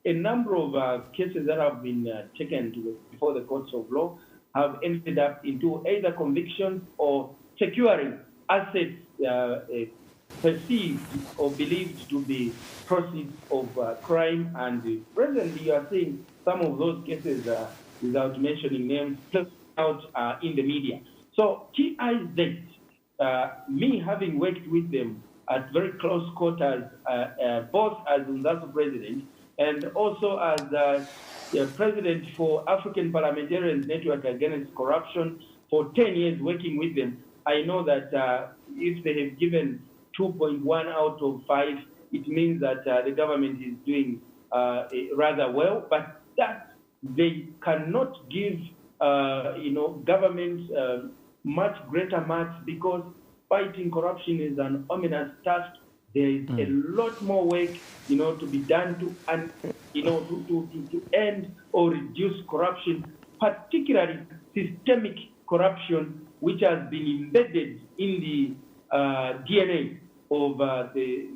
a number of cases that have been taken before the courts of law have ended up into either convictions or securing assets perceived or believed to be proceeds of crime. And presently, you are seeing some of those cases, without mentioning names, out in the media. So TIZ me having worked with them at very close quarters, both as Ungasu president and also as president for African Parliamentarians Network Against Corruption for 10 years working with them, I know that if they have given 2.1 out of 5, it means that the government is doing rather well, but that they cannot give, government much greater marks because fighting corruption is an ominous task. There is a lot more work, to be done to end or reduce corruption, particularly systemic corruption, which has been embedded in the DNA of the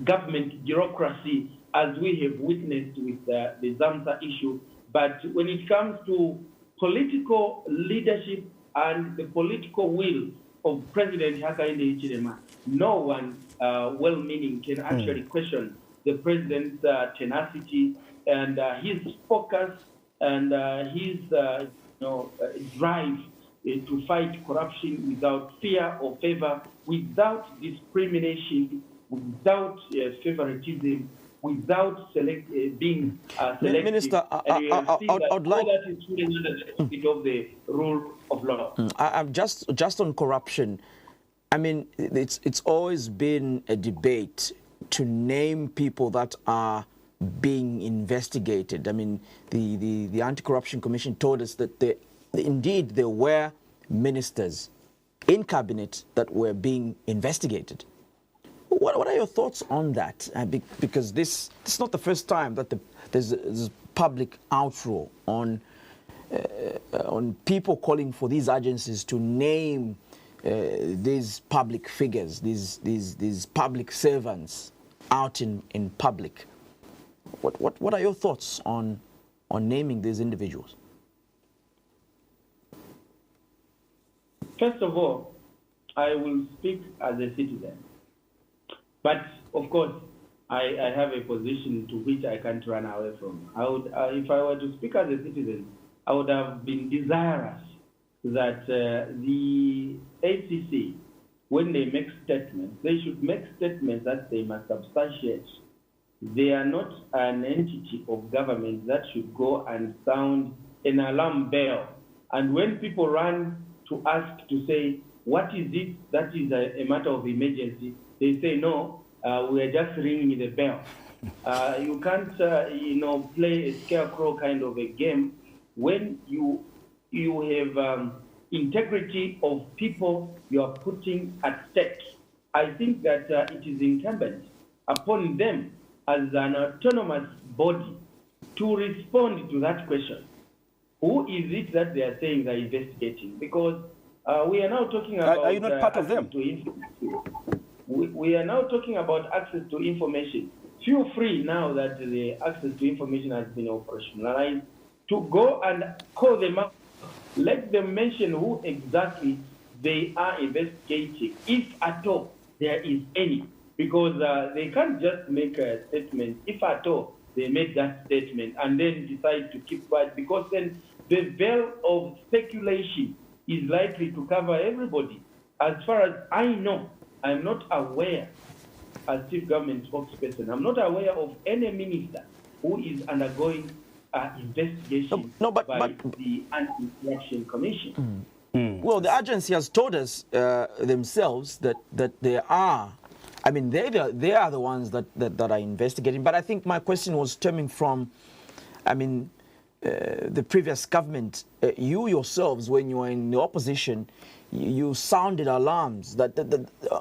government bureaucracy, as we have witnessed with the Zamsa issue. But when it comes to political leadership and the political will of President Hakainde Hichilema, no one well-meaning can actually question the president's tenacity and his focus and his drive to fight corruption without fear or favor, without discrimination, without favoritism, without being selective. Minister, I'd like that is really under the of the rule of law. I'm just on corruption. I mean, it's always been a debate to name people that are being investigated. I mean, the Anti-Corruption Commission told us that indeed there were ministers in cabinet that were being investigated. What are your thoughts on that? Because this is not the first time that there's public outroar on people calling for these agencies to name these public figures, these public servants out in public. What are your thoughts on naming these individuals? First of all, I will speak as a citizen. But of course, I have a position to which I can't run away from. I would, if I were to speak as a citizen, I would have been desirous that the ACC, when they make statements, they should make statements that they must substantiate. They are not an entity of government that should go and sound an alarm bell. And when people run to ask to say, what is it that is a matter of emergency, they say, no, we are just ringing the bell. You can't, play a scarecrow kind of a game when you have integrity of people you are putting at stake. I think that it is incumbent upon them as an autonomous body to respond to that question. Who is it that they are saying they're investigating? Because we are now talking about... Are you not part of them? We are now talking about access to information. Feel free now that the access to information has been operationalized to go and call them up. Let them mention who exactly they are investigating, if at all there is any. Because they can't just make a statement, if at all they make that statement and then decide to keep quiet, because then the veil of speculation is likely to cover everybody. As far as I know, I'm not aware, as chief government spokesperson, I'm not aware of any minister who is undergoing investigation by the Anti-Corruption Commission. Well, the agency has told us themselves that there are, I mean, they are the ones that are investigating. But I think my question was stemming from, I mean, the previous government. You yourselves, when you were in the opposition, you sounded alarms that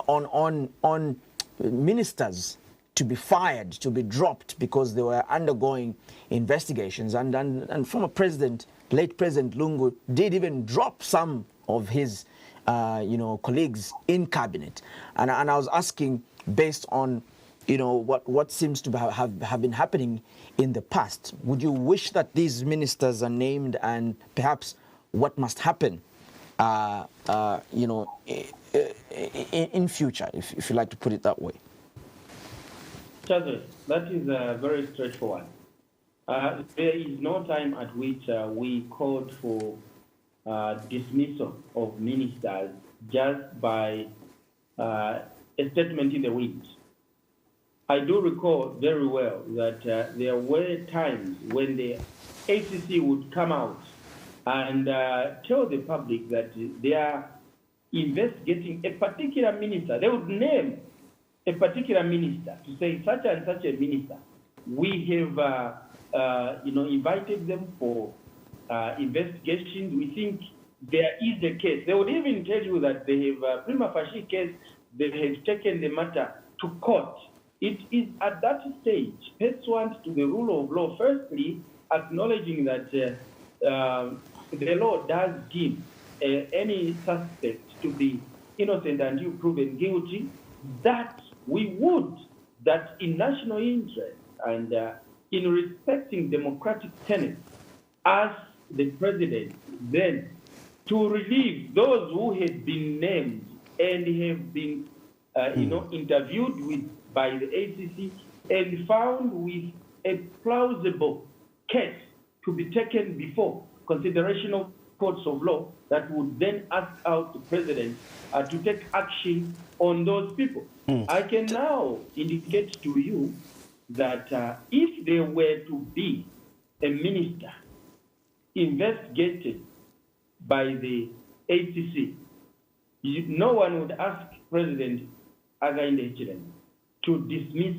on ministers to be fired, to be dropped because they were undergoing investigations. And former president, late President Lungu, did even drop some of his colleagues in cabinet. And I was asking, based on what seems to have been happening in the past, would you wish that these ministers are named, and perhaps what must happen in future, if you like to put it that way? Cheswa, that is very straightforward. There is no time at which we called for dismissal of ministers just by a statement in the wind. I do recall very well that there were times when the ACC would come out and tell the public that they are investigating a particular minister. They would name a particular minister to say such and such a minister. We have, invited them for investigation. We think there is a case. They would even tell you that they have a prima facie case. They have taken the matter to court. It is at that stage, pursuant to the rule of law, firstly, acknowledging that the law does deem any suspect to be innocent until proven guilty, that we would, that in national interest and in respecting democratic tenets, ask the president then to relieve those who had been named and have been, interviewed with by the ACC and found with a plausible case to be taken before consideration of courts of law that would then ask out the president to take action on those people. I can now indicate to you that if there were to be a minister investigated by the ACC, no one would ask President Hakainde to dismiss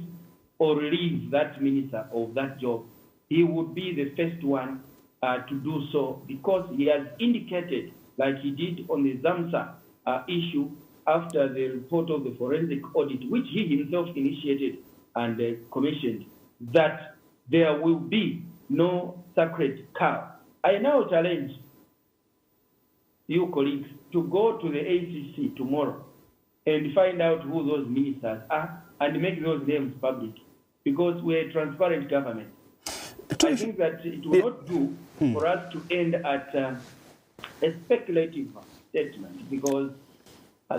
or relieve that minister of that job. He would be the first one to do so because he has indicated, like he did on the ZAMSA issue after the report of the forensic audit, which he himself initiated and commissioned, that there will be no sacred cow. I now challenge you colleagues to go to the ACC tomorrow and find out who those ministers are and make those names public, because we're a transparent government. I think that it will not do for us to end at a speculative statement, because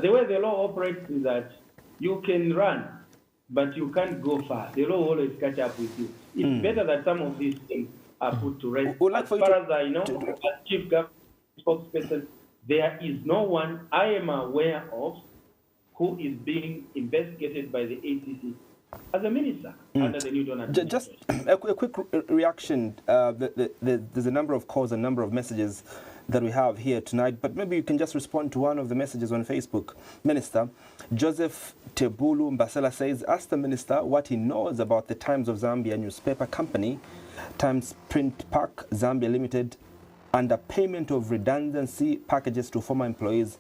the way the law operates is that you can run, but you can't go far. The law will always catch up with you. It's better that some of these things are put to rest. As far as I know, as Chief Government Spokesperson, there is no one I am aware of who is being investigated by the ACC as a minister under the new donor. Just a quick reaction. There's a number of calls, a number of messages that we have here tonight, but maybe you can just respond to one of the messages on Facebook. Minister Joseph Tebulu Mbasela says, ask the minister what he knows about the Times of Zambia newspaper company, Times Print Park Zambia Limited, under payment of redundancy packages to former employees,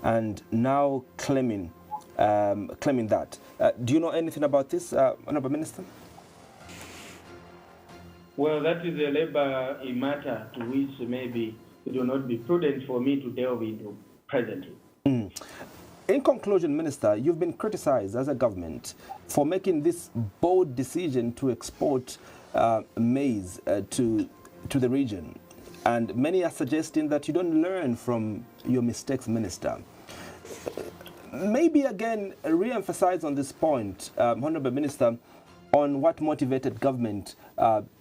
and now claiming that. Do you know anything about this, Honourable Minister? Well, that is a labor matter to which maybe it will not be prudent for me to delve into presently. In conclusion, Minister, you've been criticized as a government for making this bold decision to export maize to the region. And many are suggesting that you don't learn from your mistakes, Minister. Maybe again, re-emphasize on this point, Honourable Minister, on what motivated government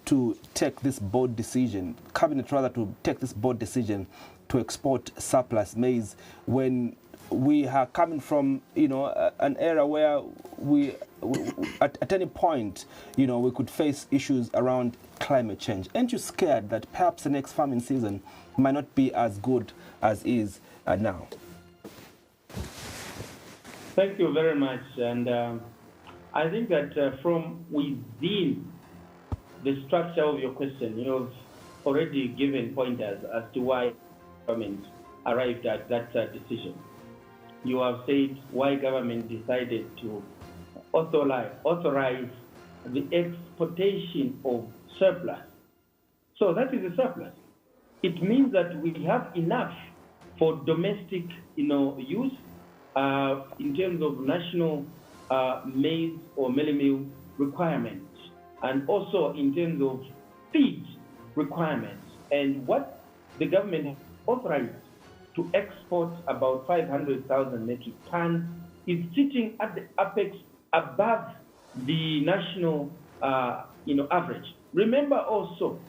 to take this bold decision, cabinet rather, to take this bold decision to export surplus maize when we are coming from, an era where we at any point, we could face issues around climate change. Aren't you scared that perhaps the next farming season might not be as good as is now? Thank you very much. And I think that from within the structure of your question, you've already given pointers as to why government arrived at that decision. You have said why government decided to authorize the exportation of surplus. So that is a surplus. It means that we have enough for domestic, use in terms of national maize or mealie meal requirements, and also in terms of feed requirements. And what the government has authorized to export about 500,000 metric tons is sitting at the apex above the national average. Remember also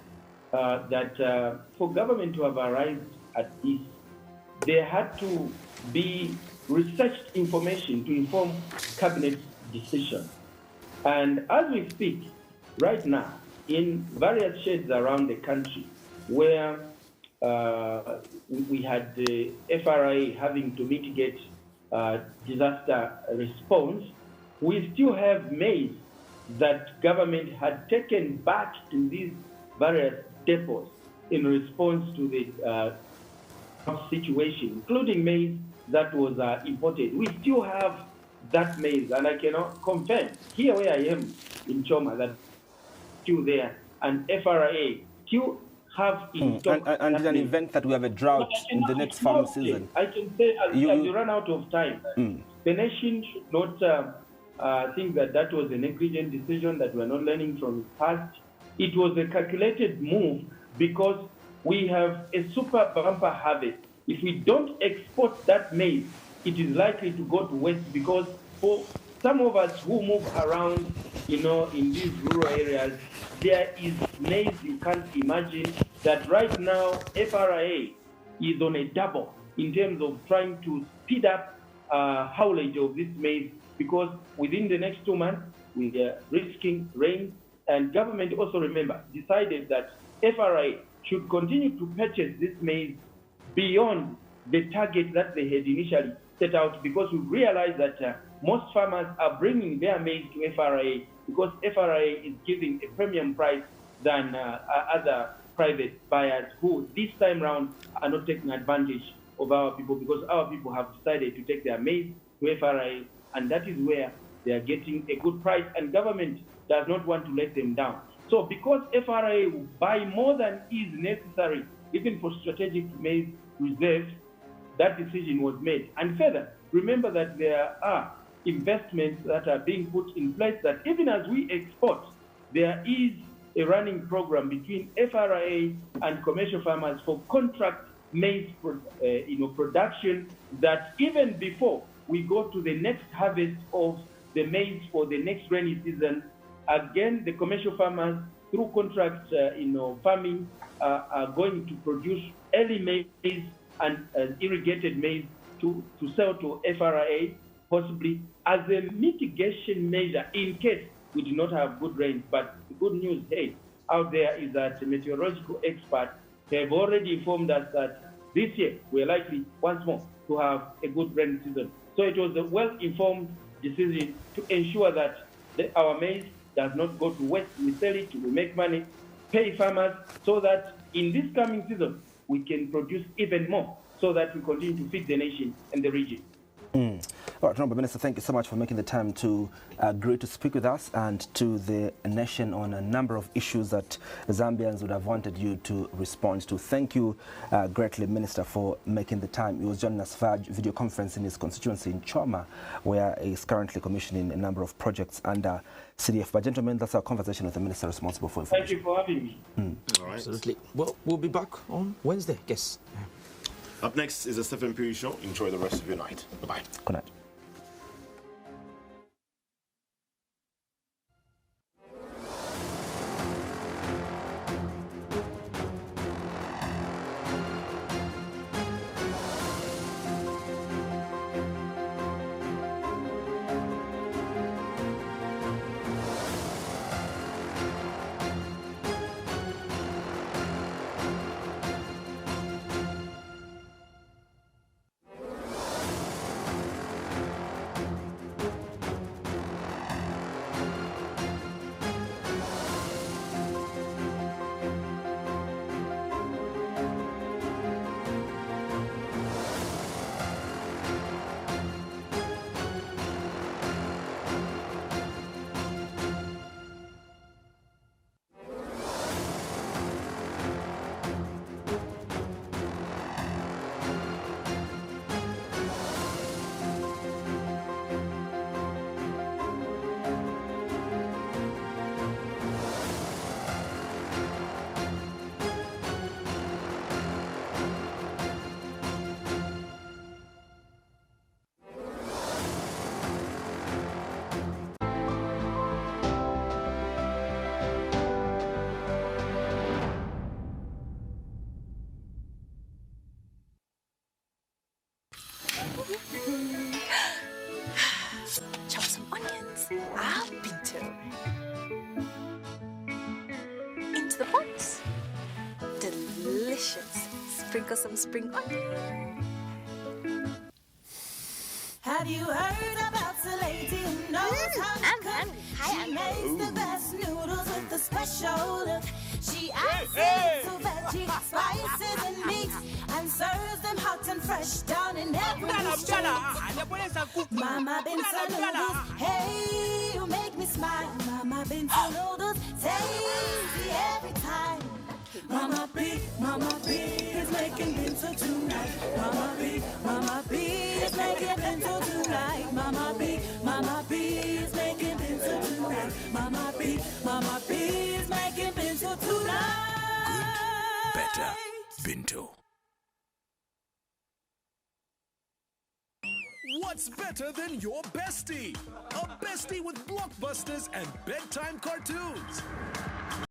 that for government to have arrived at this. There had to be researched information to inform cabinet decision. And as we speak, right now, in various sheds around the country, where we had the FRA having to mitigate disaster response, we still have maize that government had taken back to these various depots in response to the situation, including maize that was imported. We still have that maize, and I cannot confirm here where I am in Choma that still there, and FRA still have in stock. And in an event that we have a drought in the next farm season, I can say as we run out of time, the nation should not think that that was a negligent decision, that we're not learning from the past. It was a calculated move because we have a super bumper harvest. If we don't export that maize, it is likely to go to waste, because for some of us who move around, in these rural areas, there is maize you can't imagine. That right now, FRA is on a double in terms of trying to speed up haulage of this maize, because within the next 2 months, we are risking rain. And government also, remember, decided that FRA should continue to purchase this maize beyond the target that they had initially set out, because we realized that most farmers are bringing their maize to FRA because FRA is giving a premium price than other private buyers who this time round are not taking advantage of our people, because our people have decided to take their maize to FRA, and that is where they are getting a good price, and government does not want to let them down. So because FRA will buy more than is necessary, even for strategic maize reserves, that decision was made. And further, remember that there are investments that are being put in place, that even as we export, there is a running program between FRA and commercial farmers for contract maize production, that even before we go to the next harvest of the maize for the next rainy season, again, the commercial farmers, through contract farming, are going to produce early maize and irrigated maize to sell to FRA, possibly as a mitigation measure in case we do not have good rain. But the good news out there is that meteorological experts have already informed us that this year we are likely once more to have a good rainy season. So it was a well-informed decision to ensure that our maize does not go to waste. We sell it, we make money, pay farmers, so that in this coming season we can produce even more, so that we continue to feed the nation and the region. All right, Honourable Minister, thank you so much for making the time to agree to speak with us and to the nation on a number of issues that Zambians would have wanted you to respond to. Thank you greatly, Minister, for making the time. He was joining us via video conference in his constituency in Choma, where he is currently commissioning a number of projects under CDF. But gentlemen, that's our conversation with the Minister responsible for information. Thank you for having me. All right. Absolutely. Well, we'll be back on Wednesday, I guess. Up next is the Stephen Piri Show. Enjoy the rest of your night. Bye-bye. Good night. sprinkle some spring onion. Have you heard about the lady who knows how to cook? She makes the best noodles with a special look. She adds in to veggie, spices and meat, and serves them hot and fresh down in every street. Mama Binta noodles, hey, you make me smile. Mama Binta noodles, tasty every time. Mama B is making Binta tonight. Mama B is making Binta tonight. Mama B is making Binta tonight. Mama B is making Binta tonight. Better Binto. What's better than your bestie? A bestie with blockbusters and bedtime cartoons.